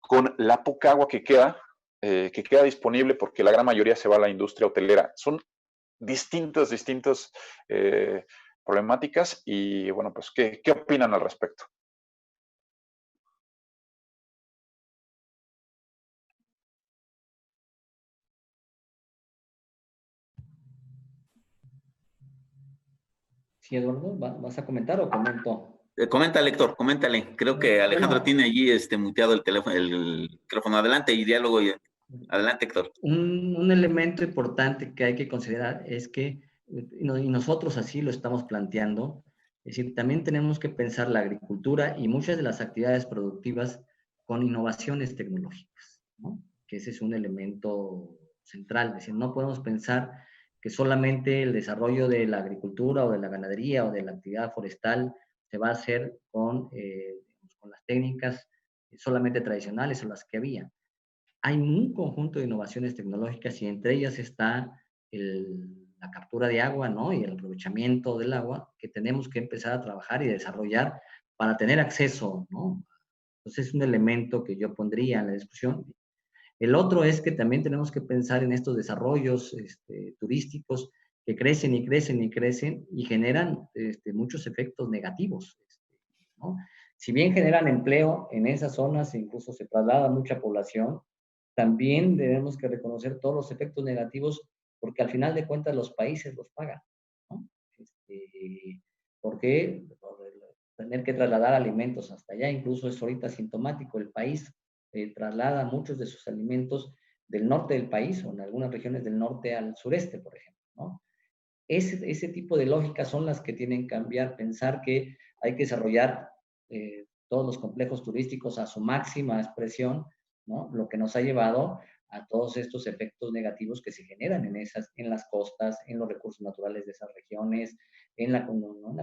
Speaker 4: con la poca agua que queda disponible porque la gran mayoría se va a la industria hotelera? Son distintas problemáticas y bueno, pues, ¿qué opinan al respecto?
Speaker 5: Sí, Eduardo, ¿vas a comentar o comento?
Speaker 2: Coméntale, Héctor, coméntale. Creo que Alejandro
Speaker 5: Bueno,
Speaker 2: tiene allí muteado el teléfono. Adelante y diálogo. Adelante, Héctor.
Speaker 5: un elemento importante que hay que considerar es que, y nosotros así lo estamos planteando, es decir, también tenemos que pensar la agricultura y muchas de las actividades productivas con innovaciones tecnológicas, ¿no? Que ese es un elemento central, es decir, no podemos pensar que solamente el desarrollo de la agricultura o de la ganadería o de la actividad forestal se va a hacer con las técnicas solamente tradicionales o las que había. Hay un conjunto de innovaciones tecnológicas y entre ellas está la captura de agua, ¿no? Y el aprovechamiento del agua que tenemos que empezar a trabajar y desarrollar para tener acceso, ¿no? Entonces es un elemento que yo pondría en la discusión. El otro es que también tenemos que pensar en estos desarrollos turísticos que crecen y crecen y crecen y generan muchos efectos negativos, ¿no? Si bien generan empleo en esas zonas, incluso se traslada mucha población, también debemos que reconocer todos los efectos negativos porque al final de cuentas los países los pagan, ¿no? Porque tener que trasladar alimentos hasta allá, incluso es ahorita sintomático, el país traslada muchos de sus alimentos del norte del país o en algunas regiones del norte al sureste, por ejemplo, ¿no? ese tipo de lógicas son las que tienen que cambiar, pensar que hay que desarrollar todos los complejos turísticos a su máxima expresión, ¿no? Lo que nos ha llevado a todos estos efectos negativos que se generan en las costas, en los recursos naturales de esas regiones, en la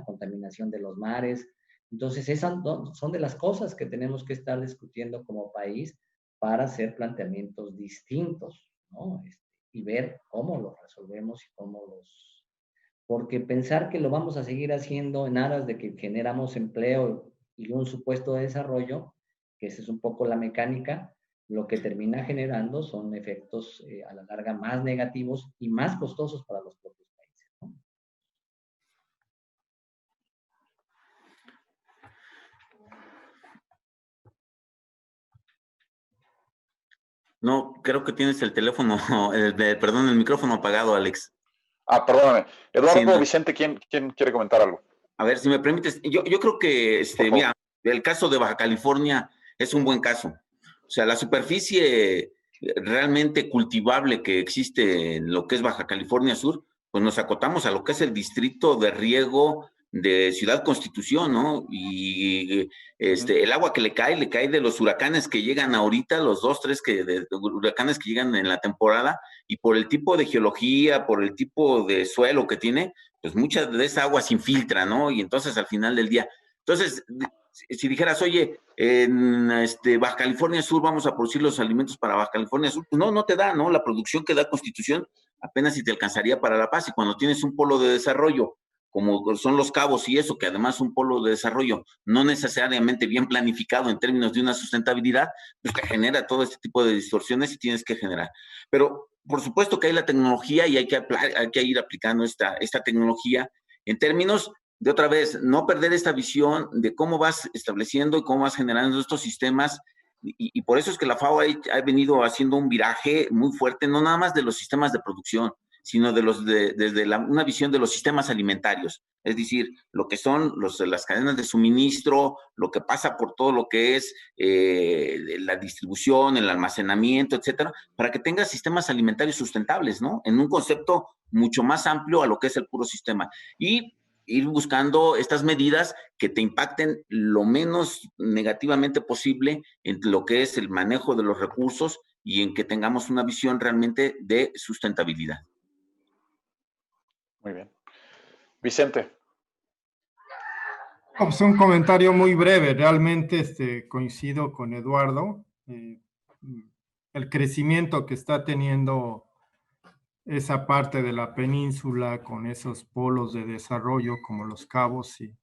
Speaker 5: contaminación de los mares. Entonces, esas son de las cosas que tenemos que estar discutiendo como país para hacer planteamientos distintos, ¿no? Y ver cómo los resolvemos y cómo los... Porque pensar que lo vamos a seguir haciendo en aras de que generamos empleo y un supuesto desarrollo, que esa es un poco la mecánica, lo que termina generando son efectos a la larga más negativos y más costosos para los propios países, ¿no?
Speaker 2: No, creo que tienes el teléfono, perdón, el micrófono apagado, Alex.
Speaker 4: Perdóname. Eduardo,
Speaker 2: Sí, no.
Speaker 4: Vicente, ¿quién quiere comentar algo?
Speaker 2: A ver, si me permites, yo creo que, mira, el caso de Baja California es un buen caso. O sea, la superficie realmente cultivable que existe en lo que es Baja California Sur, pues nos acotamos a lo que es el distrito de riego de Ciudad Constitución, ¿no? Y el agua que le cae de los huracanes que llegan ahorita, los 2, 3 huracanes que llegan en la temporada, y por el tipo de geología, por el tipo de suelo que tiene, pues mucha de esa agua se infiltra, ¿no? Y entonces al final del día, entonces, si dijeras, oye, en Baja California Sur vamos a producir los alimentos para Baja California Sur, pues no te da, ¿no? La producción que da Constitución apenas si te alcanzaría para La Paz, y cuando tienes un polo de desarrollo, como son Los Cabos y eso, que además un polo de desarrollo no necesariamente bien planificado en términos de una sustentabilidad, pues te genera todo este tipo de distorsiones y tienes que generar. Pero por supuesto que hay la tecnología y hay que ir aplicando esta tecnología en términos de, otra vez, no perder esta visión de cómo vas estableciendo y cómo vas generando estos sistemas, y por eso es que la FAO ha venido haciendo un viraje muy fuerte, no nada más de los sistemas de producción, sino desde una visión de los sistemas alimentarios, es decir, lo que son las cadenas de suministro, lo que pasa por todo lo que es la distribución, el almacenamiento, etcétera, para que tengas sistemas alimentarios sustentables, ¿no? En un concepto mucho más amplio a lo que es el puro sistema. Y ir buscando estas medidas que te impacten lo menos negativamente posible en lo que es el manejo de los recursos y en que tengamos una visión realmente de sustentabilidad.
Speaker 4: Muy bien. Vicente.
Speaker 6: Pues un comentario muy breve. Realmente coincido con Eduardo. El crecimiento que está teniendo esa parte de la península con esos polos de desarrollo como Los Cabos y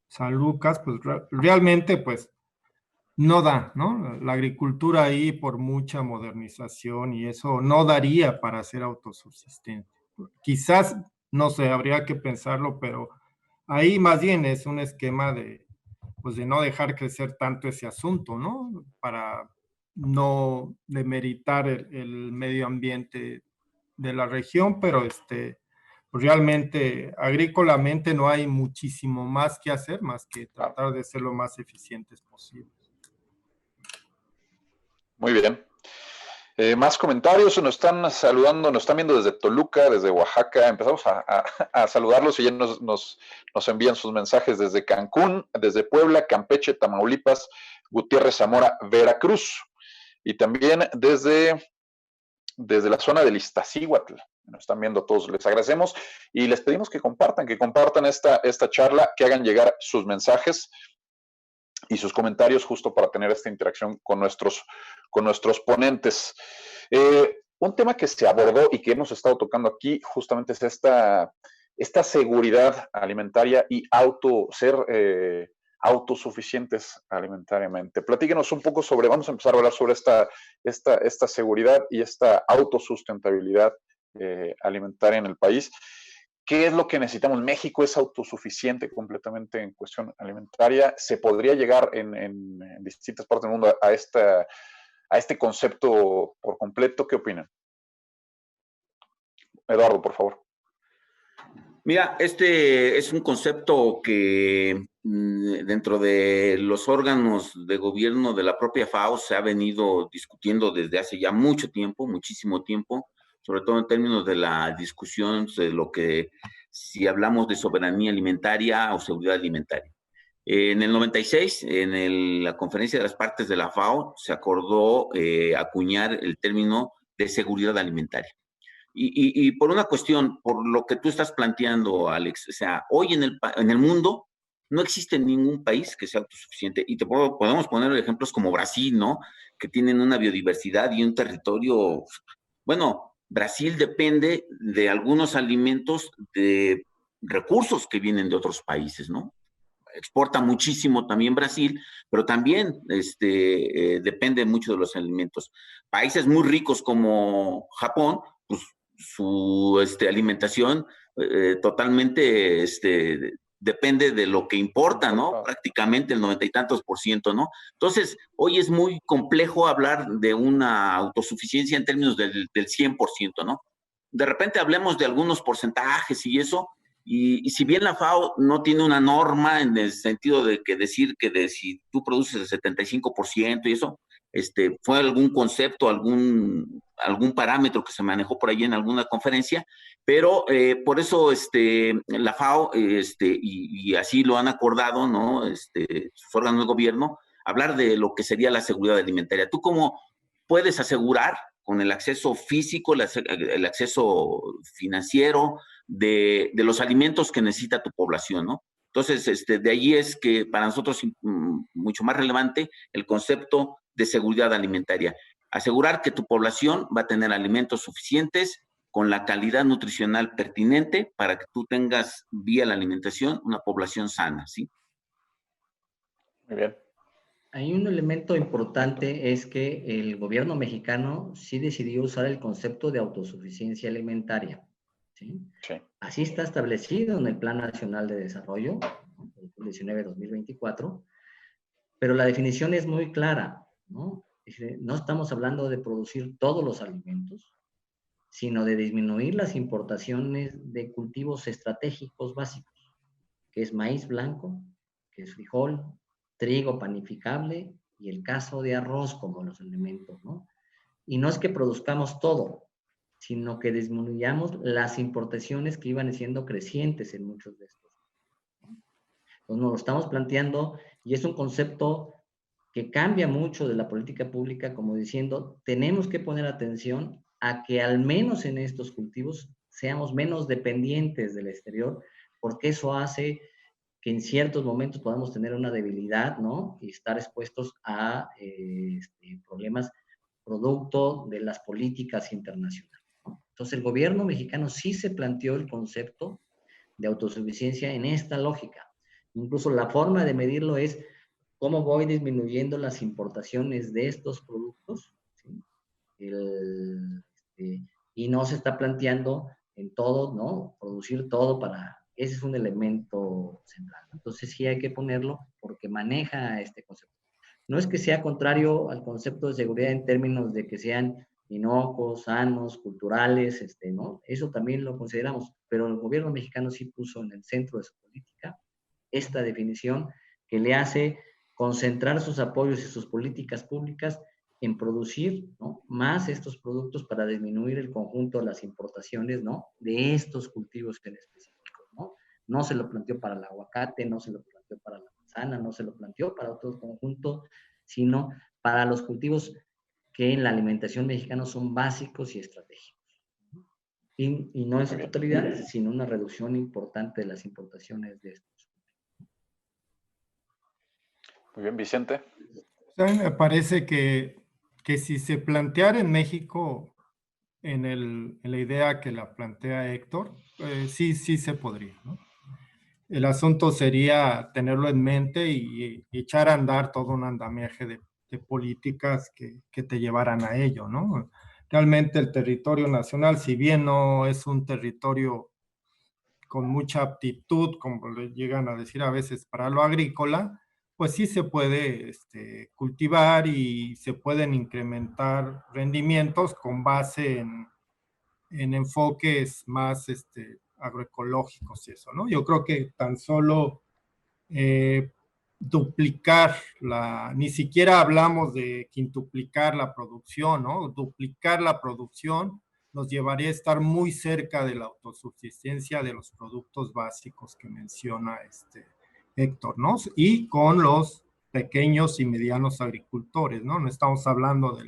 Speaker 6: San Lucas, pues realmente pues no da, ¿no? La agricultura ahí, por mucha modernización y eso, no daría para ser autosubsistente. Quizás, no sé, habría que pensarlo, pero ahí más bien es un esquema pues de no dejar crecer tanto ese asunto, ¿no? Para no demeritar el medio ambiente de la región, pero pues realmente agrícolamente no hay muchísimo más que hacer, más que tratar de ser lo más eficientes posible.
Speaker 4: Muy bien. Más comentarios, nos están saludando, nos están viendo desde Toluca, desde Oaxaca. Empezamos a saludarlos y ya nos envían sus mensajes desde Cancún, desde Puebla, Campeche, Tamaulipas, Gutiérrez, Zamora, Veracruz. Y también desde la zona del Iztaccíhuatl. Nos están viendo todos, les agradecemos y les pedimos que compartan esta charla, que hagan llegar sus mensajes y sus comentarios justo para tener esta interacción con nuestros ponentes. Un tema que se abordó y que hemos estado tocando aquí justamente es esta seguridad alimentaria y ser autosuficientes alimentariamente. Platíquenos un poco vamos a empezar a hablar sobre esta seguridad y esta autosustentabilidad alimentaria en el país. ¿Qué es lo que necesitamos? México es autosuficiente completamente en cuestión alimentaria. ¿Se podría llegar en distintas partes del mundo a este concepto por completo? ¿Qué opinan? Eduardo, por favor.
Speaker 2: Mira, este es un concepto que dentro de los órganos de gobierno de la propia FAO se ha venido discutiendo desde hace ya mucho tiempo, muchísimo tiempo, sobre todo en términos de la discusión de lo que, si hablamos de soberanía alimentaria o seguridad alimentaria. En el 96, en la conferencia de las partes de la FAO, se acordó acuñar el término de seguridad alimentaria. Y por una cuestión, por lo que tú estás planteando, Alex, o sea, hoy en el mundo no existe ningún país que sea autosuficiente. Y podemos poner ejemplos como Brasil, ¿no? Que tienen una biodiversidad y un territorio. Bueno, Brasil depende de algunos alimentos, de recursos que vienen de otros países, ¿no? Exporta muchísimo también Brasil, pero también depende mucho de los alimentos. Países muy ricos como Japón, pues su alimentación totalmente depende de lo que importa, ¿no? Prácticamente el 90 y tantos %, ¿no? Entonces, hoy es muy complejo hablar de una autosuficiencia en términos del 100%, ¿no? De repente hablemos de algunos porcentajes y eso, y si bien la FAO no tiene una norma en el sentido de que decir que si tú produces el 75% y eso, fue algún concepto, algún parámetro que se manejó por ahí en alguna conferencia, pero por eso la FAO, y así lo han acordado, ¿no? Sus órganos de gobierno, hablar de lo que sería la seguridad alimentaria. ¿Tú cómo puedes asegurar con el acceso físico, el acceso financiero de los alimentos que necesita tu población, ¿no? Entonces, de ahí es que para nosotros mucho más relevante el concepto de seguridad alimentaria. Asegurar que tu población va a tener alimentos suficientes con la calidad nutricional pertinente para que tú tengas, vía la alimentación, una población sana, ¿sí?
Speaker 4: Muy bien.
Speaker 5: Hay un elemento importante, es que el gobierno mexicano sí decidió usar el concepto de autosuficiencia alimentaria, ¿sí?
Speaker 4: Sí.
Speaker 5: Así está establecido en el Plan Nacional de Desarrollo, 2019-2024, pero la definición es muy clara, ¿no? No estamos hablando de producir todos los alimentos, sino de disminuir las importaciones de cultivos estratégicos básicos, que es maíz blanco, que es frijol, trigo panificable y el caso de arroz como los elementos, ¿no? Y no es que produzcamos todo, sino que disminuyamos las importaciones que iban siendo crecientes en muchos de estos. Entonces nos lo estamos planteando y es un concepto que cambia mucho de la política pública, como diciendo, tenemos que poner atención a que al menos en estos cultivos seamos menos dependientes del exterior, porque eso hace que en ciertos momentos podamos tener una debilidad, ¿no? Y estar expuestos a problemas producto de las políticas internacionales, ¿no? Entonces el gobierno mexicano sí se planteó el concepto de autosuficiencia en esta lógica. Incluso la forma de medirlo es cómo voy disminuyendo las importaciones de estos productos, ¿sí? Y no se está planteando en todo, ¿no? Producir todo para... Ese es un elemento central. Entonces sí hay que ponerlo porque maneja este concepto. No es que sea contrario al concepto de seguridad en términos de que sean inocuos, sanos, culturales, ¿no? Eso también lo consideramos, pero el gobierno mexicano sí puso en el centro de su política esta definición que le hace concentrar sus apoyos y sus políticas públicas en producir, ¿no?, más estos productos para disminuir el conjunto de las importaciones, ¿no?, de estos cultivos en específico, ¿no? No se lo planteó para el aguacate, no se lo planteó para la manzana, no se lo planteó para otro conjunto, sino para los cultivos que en la alimentación mexicana son básicos y estratégicos. Y no en su totalidad, sino una reducción importante de las importaciones de estos.
Speaker 4: Muy bien, Vicente.
Speaker 6: A mí me parece que si se planteara en México en la idea que la plantea Héctor, sí se podría, ¿no? El asunto sería tenerlo en mente y echar a andar todo un andamiaje de políticas que te llevaran a ello, ¿no? Realmente el territorio nacional, si bien no es un territorio con mucha aptitud, como le llegan a decir a veces, para lo agrícola, pues sí se puede cultivar y se pueden incrementar rendimientos con base en enfoques más agroecológicos y eso, ¿no? Yo creo que tan solo duplicar ni siquiera hablamos de quintuplicar la producción, ¿no? Duplicar la producción nos llevaría a estar muy cerca de la autosuficiencia de los productos básicos que menciona Héctor, ¿no? Y con los pequeños y medianos agricultores, ¿no? No estamos hablando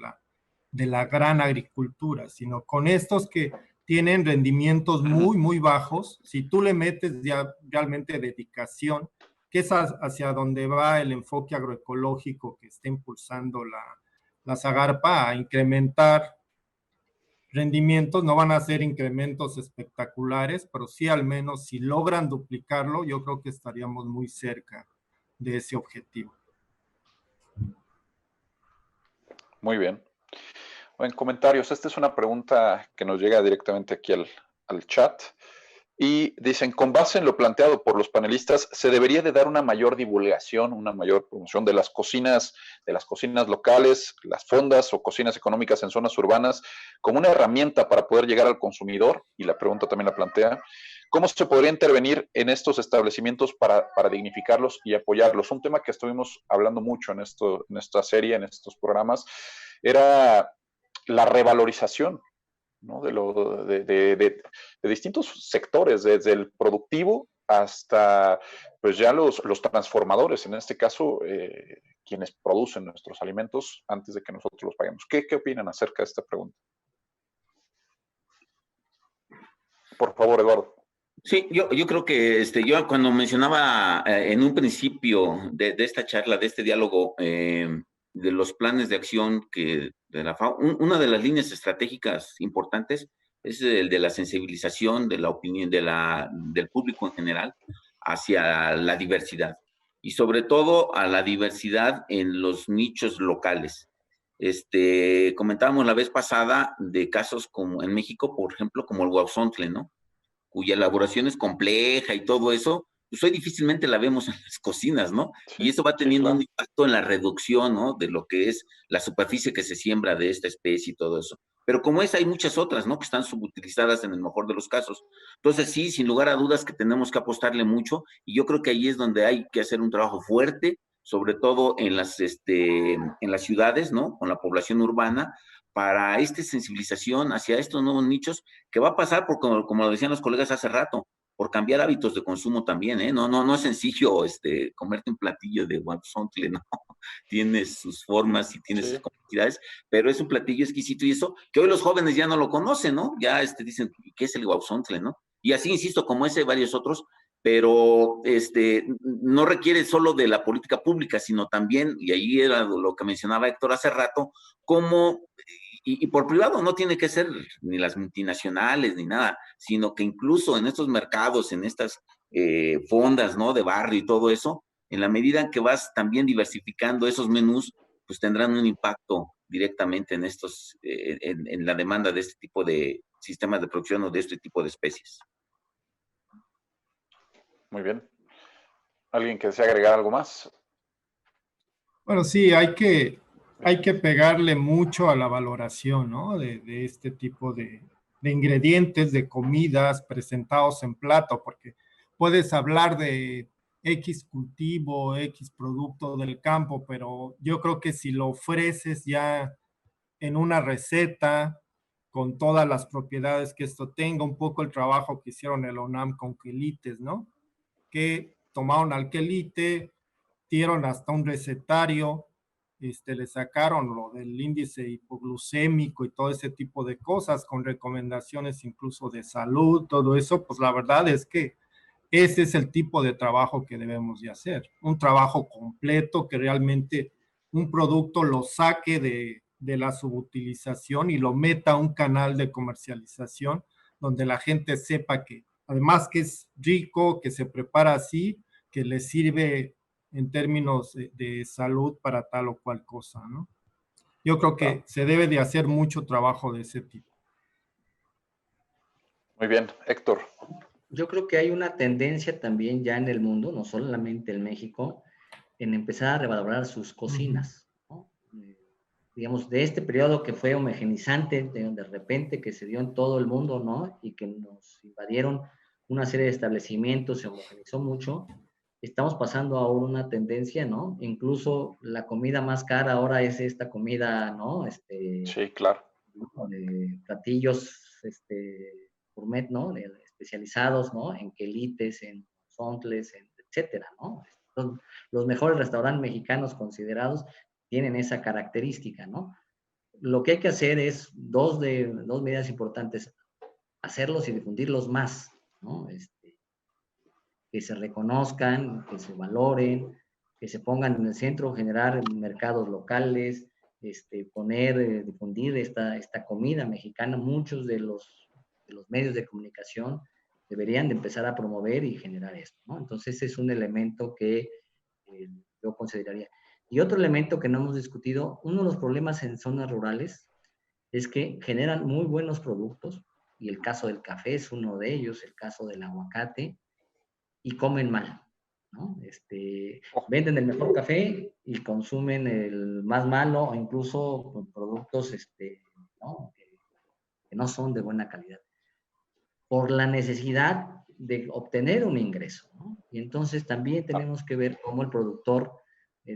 Speaker 6: de la gran agricultura, sino con estos que tienen rendimientos muy, muy bajos. Si tú le metes ya realmente dedicación, que es hacia donde va el enfoque agroecológico que está impulsando la Zagarpa, a incrementar rendimientos, no van a ser incrementos espectaculares, pero sí al menos si logran duplicarlo, yo creo que estaríamos muy cerca de ese objetivo.
Speaker 4: Muy bien. En comentarios, esta es una pregunta que nos llega directamente aquí al chat. Y dicen, con base en lo planteado por los panelistas, se debería de dar una mayor divulgación, una mayor promoción de las cocinas locales, las fondas o cocinas económicas en zonas urbanas, como una herramienta para poder llegar al consumidor. Y la pregunta también la plantea, ¿cómo se podría intervenir en estos establecimientos para dignificarlos y apoyarlos? Un tema que estuvimos hablando mucho en esta serie, en estos programas, era la revalorización, ¿no? de distintos sectores, desde el productivo hasta pues ya los transformadores, en este caso, quienes producen nuestros alimentos antes de que nosotros los paguemos. ¿Qué opinan acerca de esta pregunta? Por favor, Eduardo.
Speaker 2: Sí, yo creo que yo cuando mencionaba en un principio de esta charla, de este diálogo, de los planes de acción de la FAO, una de las líneas estratégicas importantes es el de la sensibilización de la opinión del público en general hacia la diversidad y sobre todo a la diversidad en los nichos locales. Comentábamos la vez pasada de casos como en México, por ejemplo, como el huauzontle, ¿no? Cuya elaboración es compleja y todo eso, pues hoy difícilmente la vemos en las cocinas, ¿no?
Speaker 4: Sí,
Speaker 2: y eso va teniendo
Speaker 4: claro.
Speaker 2: un impacto en la reducción, ¿no? De lo que es la superficie que se siembra de esta especie y todo eso. Pero como esa, hay muchas otras, ¿no? Que están subutilizadas en el mejor de los casos. Entonces, sí, sin lugar a dudas que tenemos que apostarle mucho y yo creo que ahí es donde hay que hacer un trabajo fuerte, sobre todo en las ciudades, ¿no? Con la población urbana, para sensibilización hacia estos nuevos nichos que va a pasar por, como lo decían los colegas hace rato, por cambiar hábitos de consumo también, ¿eh? No es sencillo comerte un platillo de guauzontle, ¿no? Tiene sus formas y tiene sus complejidades, pero es un platillo exquisito y eso, que hoy los jóvenes ya no lo conocen, ¿no? Ya dicen, ¿qué es el guauzontle, no? Y así, insisto, como ese, varios otros, pero no requiere solo de la política pública, sino también, y ahí era lo que mencionaba Héctor hace rato, cómo y por privado no tiene que ser ni las multinacionales ni nada, sino que incluso en estos mercados, en estas fondas, ¿no? De barrio y todo eso, en la medida en que vas también diversificando esos menús, pues tendrán un impacto directamente en en la demanda de este tipo de sistemas de producción o de este tipo de especies.
Speaker 4: Muy bien. ¿Alguien que desea agregar algo más?
Speaker 6: Bueno, sí, hay que pegarle mucho a la valoración, ¿no? De este tipo de ingredientes, de comidas presentados en plato, porque puedes hablar de X cultivo, X producto del campo, pero yo creo que si lo ofreces ya en una receta, con todas las propiedades que esto tenga, un poco el trabajo que hicieron el ONAM con quelites, ¿no? Que tomaron al quelite, dieron hasta un recetario, le sacaron lo del índice hipoglucémico y todo ese tipo de cosas, con recomendaciones incluso de salud, todo eso, pues la verdad es que ese es el tipo de trabajo que debemos de hacer, un trabajo completo que realmente un producto lo saque de la subutilización y lo meta a un canal de comercialización donde la gente sepa que además que es rico, que se prepara así, que le sirve en términos de salud para tal o cual cosa, ¿no? Yo creo que se debe de hacer mucho trabajo de ese tipo.
Speaker 4: Muy bien, Héctor.
Speaker 5: Yo creo que hay una tendencia también ya en el mundo, no solamente en México, en empezar a revalorar sus cocinas, ¿no? Digamos, de este periodo que fue homogenizante, de repente que se dio en todo el mundo, ¿no? Y que nos invadieron una serie de establecimientos, se homogenizó mucho. Estamos pasando ahora una tendencia, ¿no? Incluso la comida más cara ahora es esta comida, ¿no?
Speaker 4: Sí, claro.
Speaker 5: De platillos gourmet, ¿no? Especializados, ¿no? En quelites, en zontles, etcétera, ¿no? Los mejores restaurantes mexicanos considerados tienen esa característica, ¿no? Lo que hay que hacer es dos medidas importantes: hacerlos y difundirlos más, ¿no? Que se reconozcan, que se valoren, que se pongan en el centro, generar mercados locales, difundir esta comida mexicana. Muchos de los medios de comunicación deberían de empezar a promover y generar esto, ¿no? Entonces, ese es un elemento que yo consideraría. Y otro elemento que no hemos discutido: uno de los problemas en zonas rurales es que generan muy buenos productos, y el caso del café es uno de ellos, el caso del aguacate, y comen mal, ¿no? Venden el mejor café y consumen el más malo, o incluso productos ¿no? Que no son de buena calidad, por la necesidad de obtener un ingreso, ¿no? Y entonces también tenemos que ver cómo el productor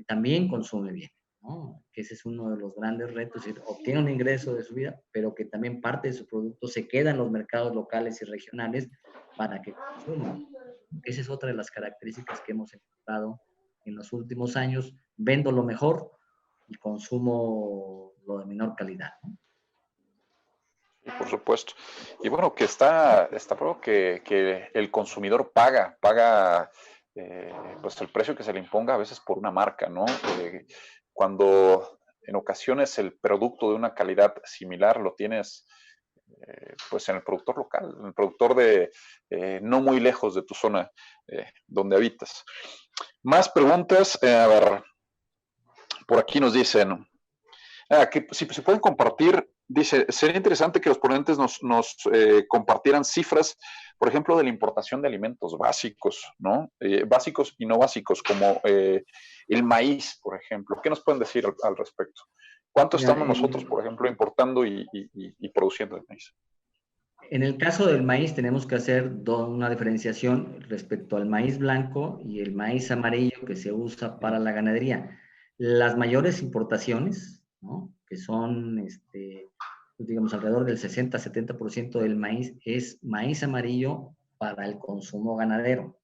Speaker 5: también consume bien, ¿no? Que ese es uno de los grandes retos: es decir, obtiene un ingreso de su vida, pero que también parte de su producto se queda en los mercados locales y regionales para que consuman. Esa es otra de las características que hemos encontrado en los últimos años: vendo lo mejor y consumo lo de menor calidad, ¿no?
Speaker 4: Sí, por supuesto. Y bueno, que está probado que el consumidor paga pues el precio que se le imponga a veces por una marca, ¿no? Cuando en ocasiones el producto de una calidad similar lo tienes pues en el productor local, en el productor de no muy lejos de tu zona donde habitas. Más preguntas. A ver, por aquí nos dicen que si se pueden compartir. Dice, sería interesante que los ponentes nos compartieran cifras, por ejemplo, de la importación de alimentos básicos, ¿no? Básicos y no básicos, como el maíz, por ejemplo. ¿Qué nos pueden decir al respecto? ¿Cuánto estamos nosotros, por ejemplo, importando y produciendo de maíz?
Speaker 5: En el caso del maíz tenemos que hacer una diferenciación respecto al maíz blanco y el maíz amarillo que se usa para la ganadería. Las mayores importaciones, ¿no? Que son, digamos, alrededor del 60-70% del maíz, es maíz amarillo para el consumo ganadero.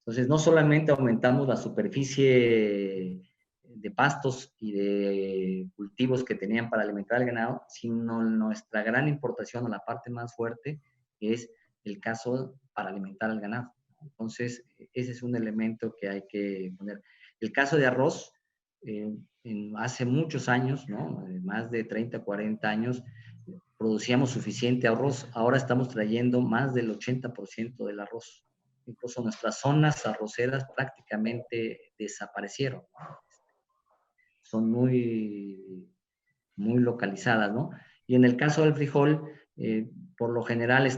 Speaker 5: Entonces, no solamente aumentamos la superficie de pastos y de cultivos que tenían para alimentar al ganado, sino nuestra gran importación, o la parte más fuerte, es el caso para alimentar al ganado. Entonces, ese es un elemento que hay que poner. El caso de arroz, hace muchos años, ¿no? Más de 30, 40 años, producíamos suficiente arroz. Ahora estamos trayendo más del 80% del arroz. Incluso nuestras zonas arroceras prácticamente desaparecieron, ¿no? Son muy localizadas, ¿no? Y en el caso del frijol, por lo general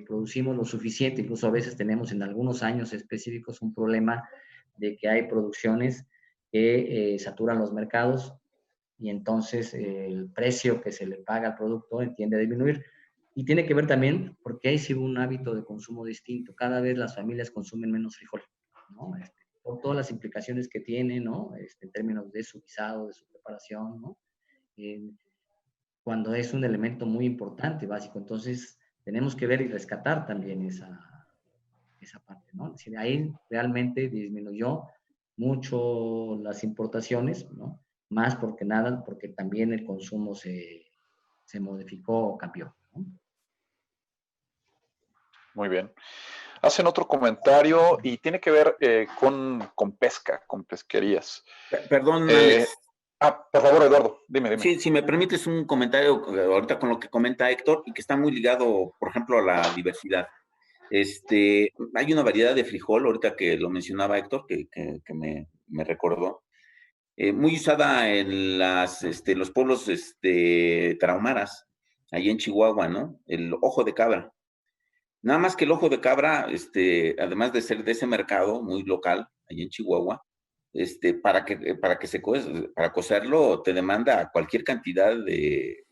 Speaker 5: producimos lo suficiente. Incluso a veces tenemos en algunos años específicos un problema de que hay producciones que saturan los mercados, y entonces el precio que se le paga al producto tiende a disminuir. Y tiene que ver también porque hay sí un hábito de consumo distinto. Cada vez las familias consumen menos frijol, ¿no? Por todas las implicaciones que tiene, ¿no? En términos de su guisado, de su preparación, ¿no? Cuando es un elemento muy importante, básico. Entonces, tenemos que ver y rescatar también esa parte, ¿no? Es decir, ahí realmente disminuyó mucho las importaciones, ¿no? Más porque nada, porque también el consumo se modificó o cambió, ¿no?
Speaker 4: Muy bien. Hacen otro comentario y tiene que ver con pesca, con pesquerías.
Speaker 2: Perdón, Alex.
Speaker 4: Por favor, Eduardo, dime.
Speaker 2: Sí, si me permites un comentario ahorita con lo que comenta Héctor, y que está muy ligado, por ejemplo, a la diversidad. Hay una variedad de frijol, ahorita que lo mencionaba Héctor, que me recordó, muy usada en los pueblos tarahumaras, ahí en Chihuahua, ¿no? El ojo de cabra. Nada más que el ojo de cabra, además de ser de ese mercado muy local, ahí en Chihuahua, para cocerlo te demanda cualquier cantidad de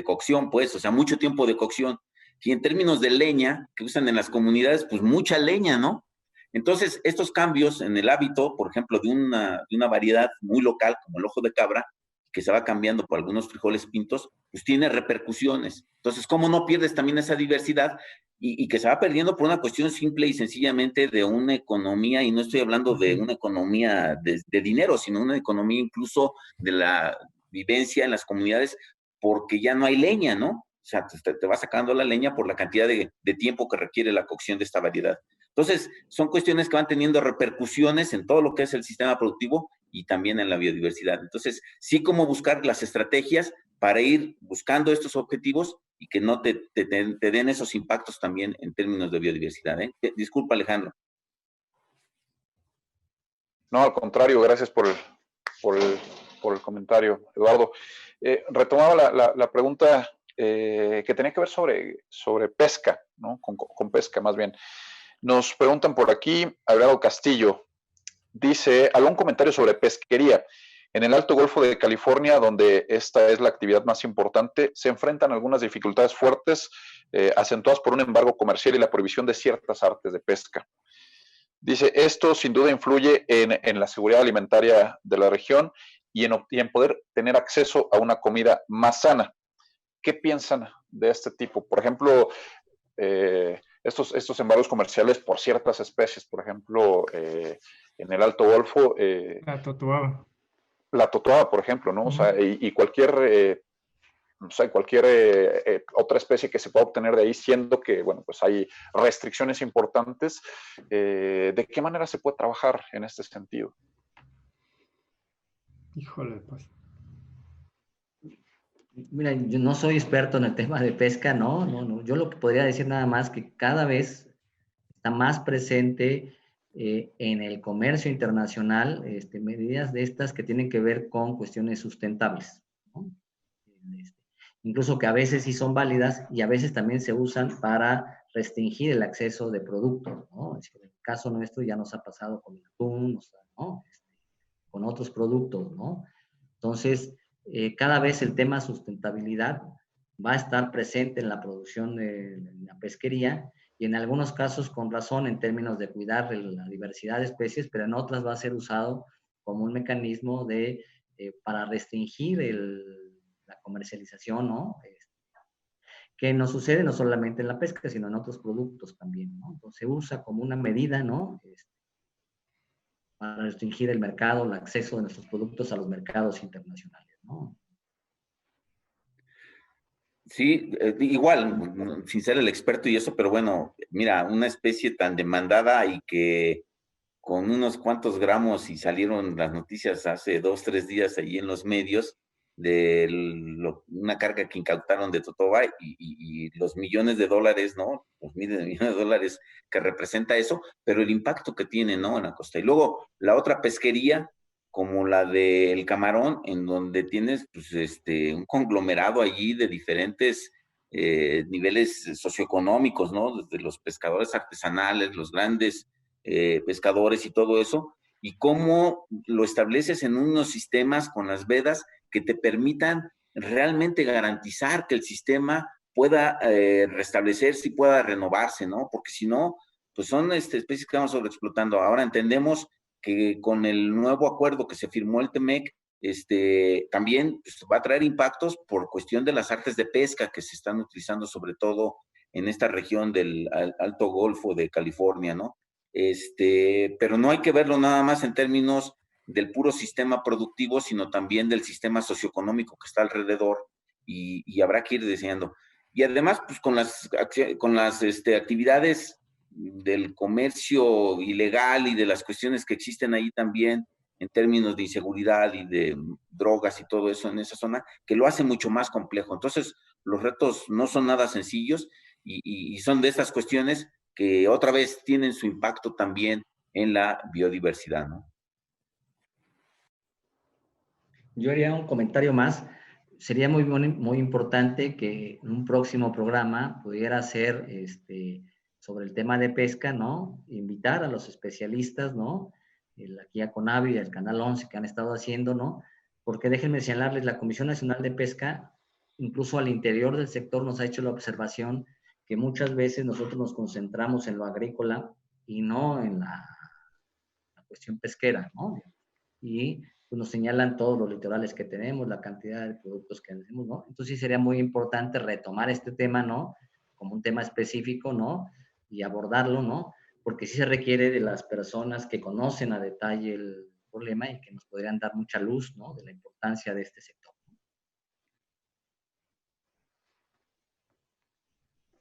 Speaker 2: cocción, pues, o sea, mucho tiempo de cocción. Y en términos de leña que usan en las comunidades, pues mucha leña, ¿no? Entonces, estos cambios en el hábito, por ejemplo, de una variedad muy local como el ojo de cabra, que se va cambiando por algunos frijoles pintos, pues tiene repercusiones. Entonces, ¿cómo no pierdes también esa diversidad? Y que se va perdiendo por una cuestión simple y sencillamente de una economía, y no estoy hablando de una economía de dinero, sino una economía incluso de la vivencia en las comunidades, porque ya no hay leña, ¿no? O sea, te va sacando la leña por la cantidad de tiempo que requiere la cocción de esta variedad. Entonces, son cuestiones que van teniendo repercusiones en todo lo que es el sistema productivo y también en la biodiversidad. Entonces, sí, como buscar las estrategias para ir buscando estos objetivos y que no te den esos impactos también en términos de biodiversidad, ¿eh? Disculpa, Alejandro.
Speaker 4: No, al contrario, gracias por el comentario, Eduardo. Retomaba la pregunta que tenía que ver sobre pesca, ¿no? Con pesca más bien. Nos preguntan por aquí, Alvarado Castillo, dice, algún comentario sobre pesquería. En el Alto Golfo de California, donde esta es la actividad más importante, se enfrentan algunas dificultades fuertes, acentuadas por un embargo comercial y la prohibición de ciertas artes de pesca. Dice, esto sin duda influye en la seguridad alimentaria de la región y en poder tener acceso a una comida más sana. ¿Qué piensan de este tipo? Por ejemplo, estos embargos comerciales por ciertas especies, por ejemplo, en el Alto Golfo.
Speaker 6: La totuaba.
Speaker 4: La totuaba, por ejemplo, ¿no? O sea, y cualquier, o sea, cualquier otra especie que se pueda obtener de ahí, siendo que, bueno, pues hay restricciones importantes. ¿De qué manera se puede trabajar en este sentido?
Speaker 6: Híjole, pues.
Speaker 5: Mira, yo no soy experto en el tema de pesca, no. Yo lo que podría decir nada más que cada vez está más presente en el comercio internacional medidas de estas que tienen que ver con cuestiones sustentables, ¿no? Incluso que a veces sí son válidas y a veces también se usan para restringir el acceso de productos, ¿no? Es decir, en el caso nuestro ya nos ha pasado con el atún, ¿no? Con otros productos, ¿no? Entonces, cada vez el tema sustentabilidad va a estar presente en la producción de la pesquería y en algunos casos con razón en términos de cuidar la diversidad de especies, pero en otras va a ser usado como un mecanismo para restringir la comercialización, ¿no? Que no sucede no solamente en la pesca, sino en otros productos también, ¿no? Entonces se usa como una medida, ¿no? Para restringir el mercado, el acceso de nuestros productos a los mercados internacionales, ¿no?
Speaker 2: Sí, igual, sin ser el experto y eso, pero bueno, mira, una especie tan demandada y que con unos cuantos gramos, y salieron las noticias hace 2, 3 días allí en los medios, de una carga que incautaron de Totoba y los millones de dólares, ¿no? Los miles de millones de dólares que representa eso, pero el impacto que tiene, ¿no? En la costa. Y luego la otra pesquería, como la del camarón, en donde tienes pues, un conglomerado allí de diferentes niveles socioeconómicos, ¿no? Desde los pescadores artesanales, los grandes pescadores y todo eso, y cómo lo estableces en unos sistemas con las vedas que te permitan realmente garantizar que el sistema pueda restablecerse y pueda renovarse, ¿no? Porque si no, pues son especies que vamos sobreexplotando. Ahora entendemos que con el nuevo acuerdo que se firmó el TEMEC, también pues, va a traer impactos por cuestión de las artes de pesca que se están utilizando sobre todo en esta región del Alto Golfo de California, ¿no? Pero no hay que verlo nada más en términos del puro sistema productivo, sino también del sistema socioeconómico que está alrededor y habrá que ir diseñando. Y además, pues con las actividades del comercio ilegal y de las cuestiones que existen ahí también en términos de inseguridad y de drogas y todo eso en esa zona, que lo hace mucho más complejo. Entonces, los retos no son nada sencillos y son de estas cuestiones que otra vez tienen su impacto también en la biodiversidad, ¿no?
Speaker 5: Yo haría un comentario más. Sería muy importante que en un próximo programa pudiera ser sobre el tema de pesca, ¿no? Invitar a los especialistas, ¿no? Aquí a CONAVI y el Canal 11 que han estado haciendo, ¿no? Porque déjenme señalarles, la Comisión Nacional de Pesca, incluso al interior del sector, nos ha hecho la observación que muchas veces nosotros nos concentramos en lo agrícola y no en la cuestión pesquera, ¿no? Y pues nos señalan todos los litorales que tenemos, la cantidad de productos que hacemos, ¿no? Entonces sí sería muy importante retomar este tema, ¿no? Como un tema específico, ¿no? Y abordarlo, ¿no? Porque sí se requiere de las personas que conocen a detalle el problema y que nos podrían dar mucha luz, ¿no? De la importancia de este sector.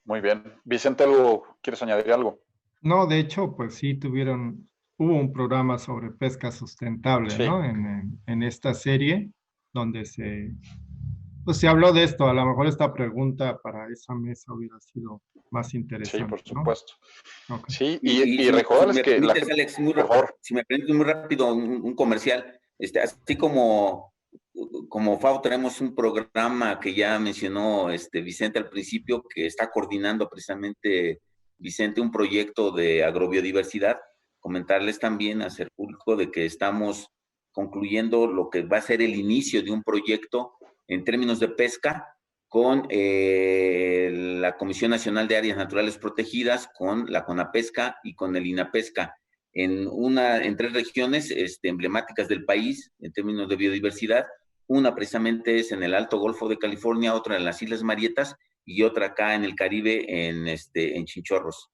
Speaker 4: Muy bien. Vicente, ¿quieres añadir algo?
Speaker 6: No, de hecho, pues sí hubo un programa sobre pesca sustentable,
Speaker 4: Sí.
Speaker 6: ¿no? En esta serie, donde pues se habló de esto. A lo mejor esta pregunta para esa mesa hubiera sido más interesante,
Speaker 4: Sí, por
Speaker 6: ¿no?
Speaker 4: supuesto.
Speaker 6: Okay.
Speaker 4: Sí,
Speaker 7: Y
Speaker 4: y
Speaker 7: si
Speaker 4: recordarles
Speaker 7: me
Speaker 4: que
Speaker 7: permites, Alex,
Speaker 4: por favor.
Speaker 7: si me permites muy rápido un comercial, así como FAO tenemos un programa que ya mencionó Vicente al principio, que está coordinando precisamente Vicente un proyecto de agrobiodiversidad. Comentarles también, hacer público de que estamos concluyendo lo que va a ser el inicio de un proyecto en términos de pesca con la Comisión Nacional de Áreas Naturales Protegidas, con la CONAPESCA y con el INAPESCA, en 3 regiones emblemáticas del país en términos de biodiversidad. Una precisamente es en el Alto Golfo de California, otra en las Islas Marietas y otra acá en el Caribe, en Chinchorros.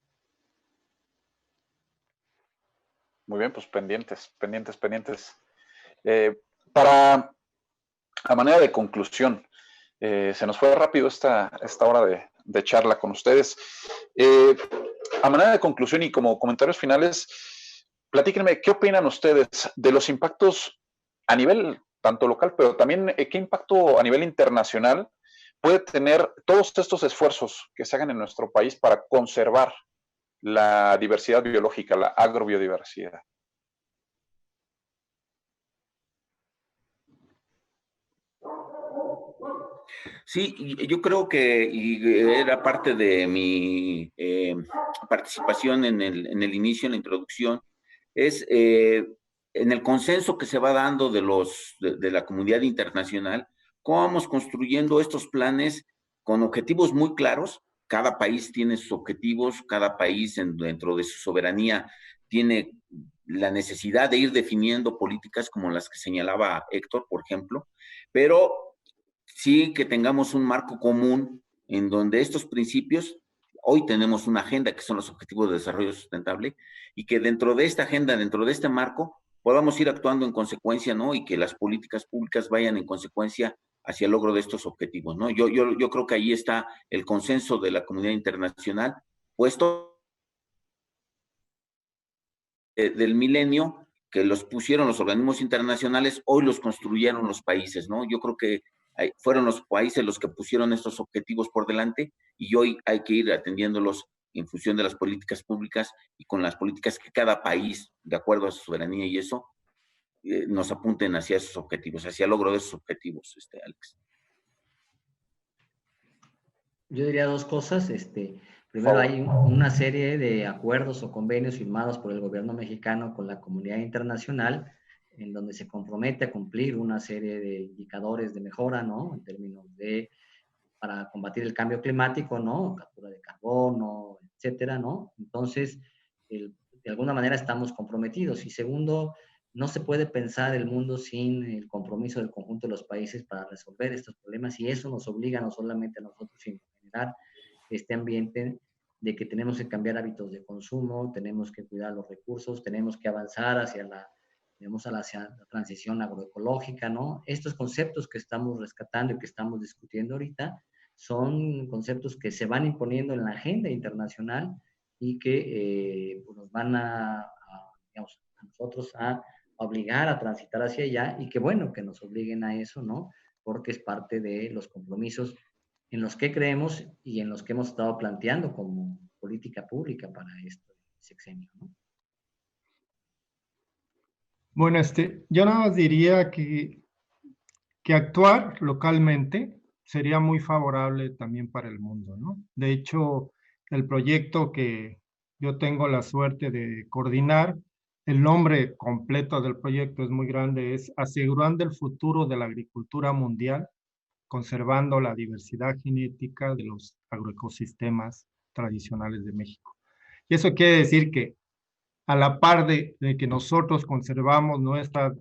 Speaker 4: Muy bien, pues pendientes. A manera de conclusión, se nos fue rápido esta hora de charla con ustedes. A manera de conclusión y como comentarios finales, platíquenme, ¿qué opinan ustedes de los impactos a nivel tanto local, pero también qué impacto a nivel internacional puede tener todos estos esfuerzos que se hagan en nuestro país para conservar la diversidad biológica, la agrobiodiversidad?
Speaker 7: Sí, yo creo que era parte de mi participación en el inicio, en la introducción, es en el consenso que se va dando de la comunidad internacional, cómo vamos construyendo estos planes con objetivos muy claros. Cada país tiene sus objetivos, cada país dentro de su soberanía tiene la necesidad de ir definiendo políticas como las que señalaba Héctor, por ejemplo, pero sí que tengamos un marco común en donde estos principios, hoy tenemos una agenda que son los Objetivos de Desarrollo Sustentable, y que dentro de esta agenda, dentro de este marco, podamos ir actuando en consecuencia, ¿no? Y que las políticas públicas vayan en consecuencia hacia el logro de estos objetivos, ¿no? Yo creo que ahí está el consenso de la comunidad internacional, puesto del milenio, que los pusieron los organismos internacionales, hoy los construyeron los países, ¿no? Yo creo que fueron los países los que pusieron estos objetivos por delante y hoy hay que ir atendiéndolos en función de las políticas públicas y con las políticas que cada país, de acuerdo a su soberanía y eso, nos apunten hacia esos objetivos, hacia el logro de esos objetivos, Alex.
Speaker 5: Yo diría 2 cosas. Primero, hay una serie de acuerdos o convenios firmados por el gobierno mexicano con la comunidad internacional, en donde se compromete a cumplir una serie de indicadores de mejora, ¿no? En términos para combatir el cambio climático, ¿no? Captura de carbono, etcétera, ¿no? Entonces, de alguna manera estamos comprometidos. Y segundo, no se puede pensar el mundo sin el compromiso del conjunto de los países para resolver estos problemas, y eso nos obliga no solamente a nosotros, sino a generar este ambiente de que tenemos que cambiar hábitos de consumo, tenemos que cuidar los recursos, tenemos que avanzar hacia la transición agroecológica, ¿no? Estos conceptos que estamos rescatando y que estamos discutiendo ahorita son conceptos que se van imponiendo en la agenda internacional y que pues nos van digamos, a nosotros a obligar a transitar hacia allá, y que bueno, que nos obliguen a eso, ¿no? Porque es parte de los compromisos en los que creemos y en los que hemos estado planteando como política pública para este sexenio, ¿no?
Speaker 6: Bueno, yo nada más diría que actuar localmente sería muy favorable también para el mundo, ¿no? De hecho, el proyecto que yo tengo la suerte de coordinar, el nombre completo del proyecto es muy grande, es Asegurando el futuro de la agricultura mundial, conservando la diversidad genética de los agroecosistemas tradicionales de México. Y eso quiere decir que a la par de que nosotros conservamos nuestra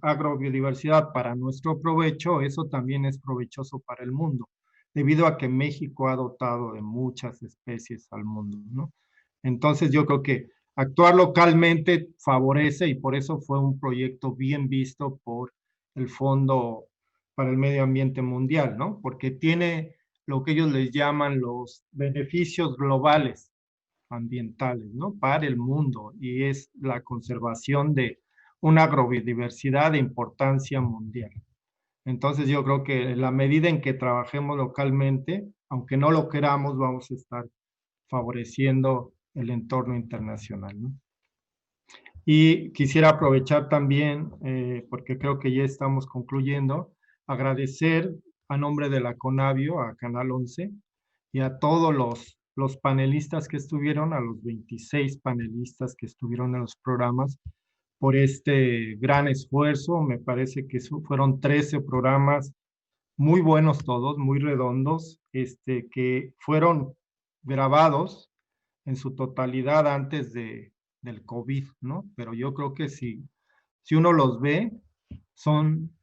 Speaker 6: agrobiodiversidad para nuestro provecho, eso también es provechoso para el mundo, debido a que México ha dotado de muchas especies al mundo, ¿no? Entonces yo creo que actuar localmente favorece y por eso fue un proyecto bien visto por el Fondo para el Medio Ambiente Mundial, ¿no? Porque tiene lo que ellos les llaman los beneficios globales ambientales, ¿no? Para el mundo, y es la conservación de una agrobiodiversidad de importancia mundial. Entonces yo creo que en la medida en que trabajemos localmente, aunque no lo queramos, vamos a estar favoreciendo el entorno internacional, ¿no? Y quisiera aprovechar también, porque creo que ya estamos concluyendo, agradecer a nombre de la CONABIO, a Canal 11, y a todos los panelistas que estuvieron, a los 26 panelistas que estuvieron en los programas, por este gran esfuerzo. Me parece que fueron 13 programas muy buenos todos, muy redondos, que fueron grabados en su totalidad antes del COVID, ¿no? Pero yo creo que si uno los ve, son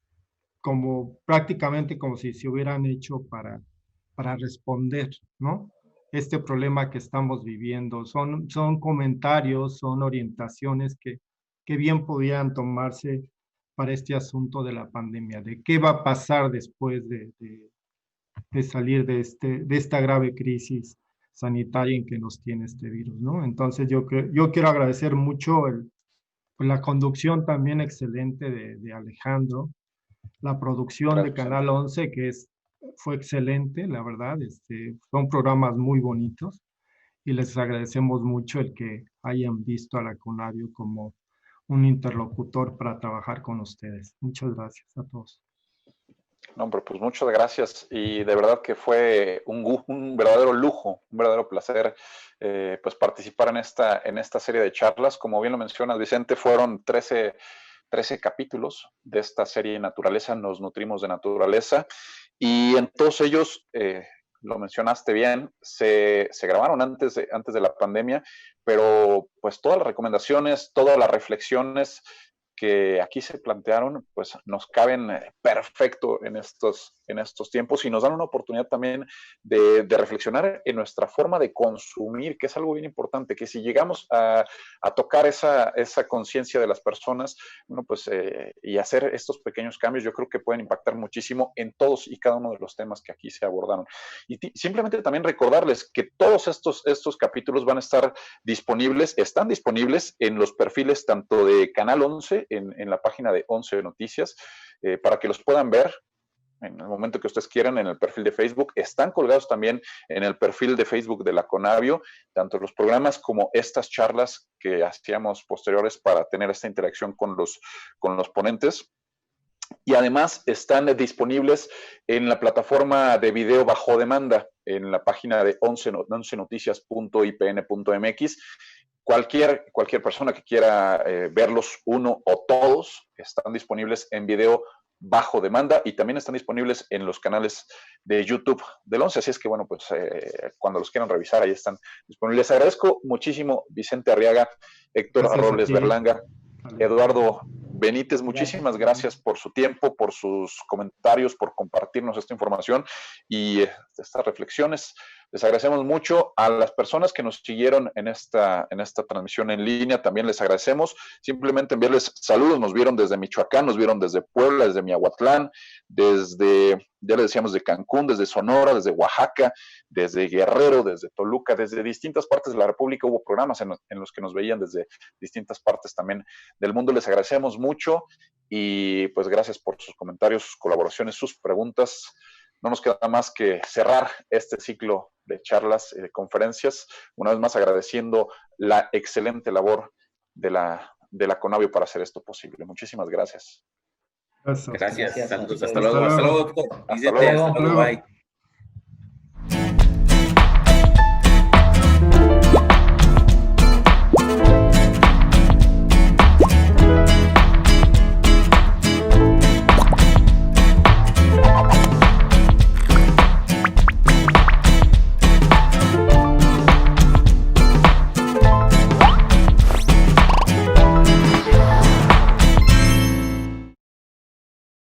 Speaker 6: como prácticamente como si se hubieran hecho para responder, ¿no? Este problema que estamos viviendo. Son comentarios, son orientaciones que bien podían tomarse para este asunto de la pandemia, de qué va a pasar después de salir de esta grave crisis sanitaria en que nos tiene este virus, ¿no? Entonces yo quiero agradecer mucho la conducción también excelente de Alejandro, la producción de Canal 11, que fue excelente, la verdad, son programas muy bonitos y les agradecemos mucho el que hayan visto a la CONABIO como un interlocutor para trabajar con ustedes. Muchas gracias a todos.
Speaker 4: No, hombre, pues muchas gracias y de verdad que fue un verdadero lujo, un verdadero placer pues participar en esta serie de charlas. Como bien lo mencionas, Vicente, fueron 13 capítulos de esta serie Naturaleza, nos nutrimos de naturaleza, y en todos ellos, lo mencionaste bien, se grabaron antes de la pandemia, pero pues todas las recomendaciones, todas las reflexiones que aquí se plantearon, pues nos caben perfecto en estos tiempos y nos dan una oportunidad también de reflexionar en nuestra forma de consumir, que es algo bien importante, que si llegamos a tocar esa conciencia de las personas, bueno, pues, y hacer estos pequeños cambios, yo creo que pueden impactar muchísimo en todos y cada uno de los temas que aquí se abordaron. Y simplemente también recordarles que todos estos capítulos van a estar están disponibles en los perfiles tanto de Canal 11, en la página de 11 Noticias, para que los puedan ver en el momento que ustedes quieran, en el perfil de Facebook. Están colgados también en el perfil de Facebook de la CONABIO, tanto los programas como estas charlas que hacíamos posteriores para tener esta interacción con los ponentes. Y además están disponibles en la plataforma de video bajo demanda, en la página de 11noticias.ipn.mx. Cualquier persona que quiera verlos, uno o todos, están disponibles en video bajo demanda y también están disponibles en los canales de YouTube del 11. Así es que, bueno, pues cuando los quieran revisar, ahí están disponibles. Les agradezco muchísimo, Vicente Arriaga, Héctor Robles Berlanga, Eduardo Benítez, muchísimas gracias por su tiempo, por sus comentarios, por compartirnos esta información y estas reflexiones. Les agradecemos mucho a las personas que nos siguieron en esta transmisión en línea. También les agradecemos. Simplemente enviarles saludos. Nos vieron desde Michoacán, nos vieron desde Puebla, desde Miahuatlán, ya les decíamos, de Cancún, desde Sonora, desde Oaxaca, desde Guerrero, desde Toluca, desde distintas partes de la República. Hubo programas en los que nos veían desde distintas partes también del mundo. Les agradecemos mucho y pues gracias por sus comentarios, sus colaboraciones, sus preguntas. No nos queda más que cerrar este ciclo de charlas y de conferencias, una vez más agradeciendo la excelente labor de la CONABIO para hacer esto posible. Muchísimas gracias.
Speaker 7: Gracias. Saludos.
Speaker 6: Hasta
Speaker 7: Hasta luego, doctor.
Speaker 4: Hasta luego.
Speaker 7: Bye.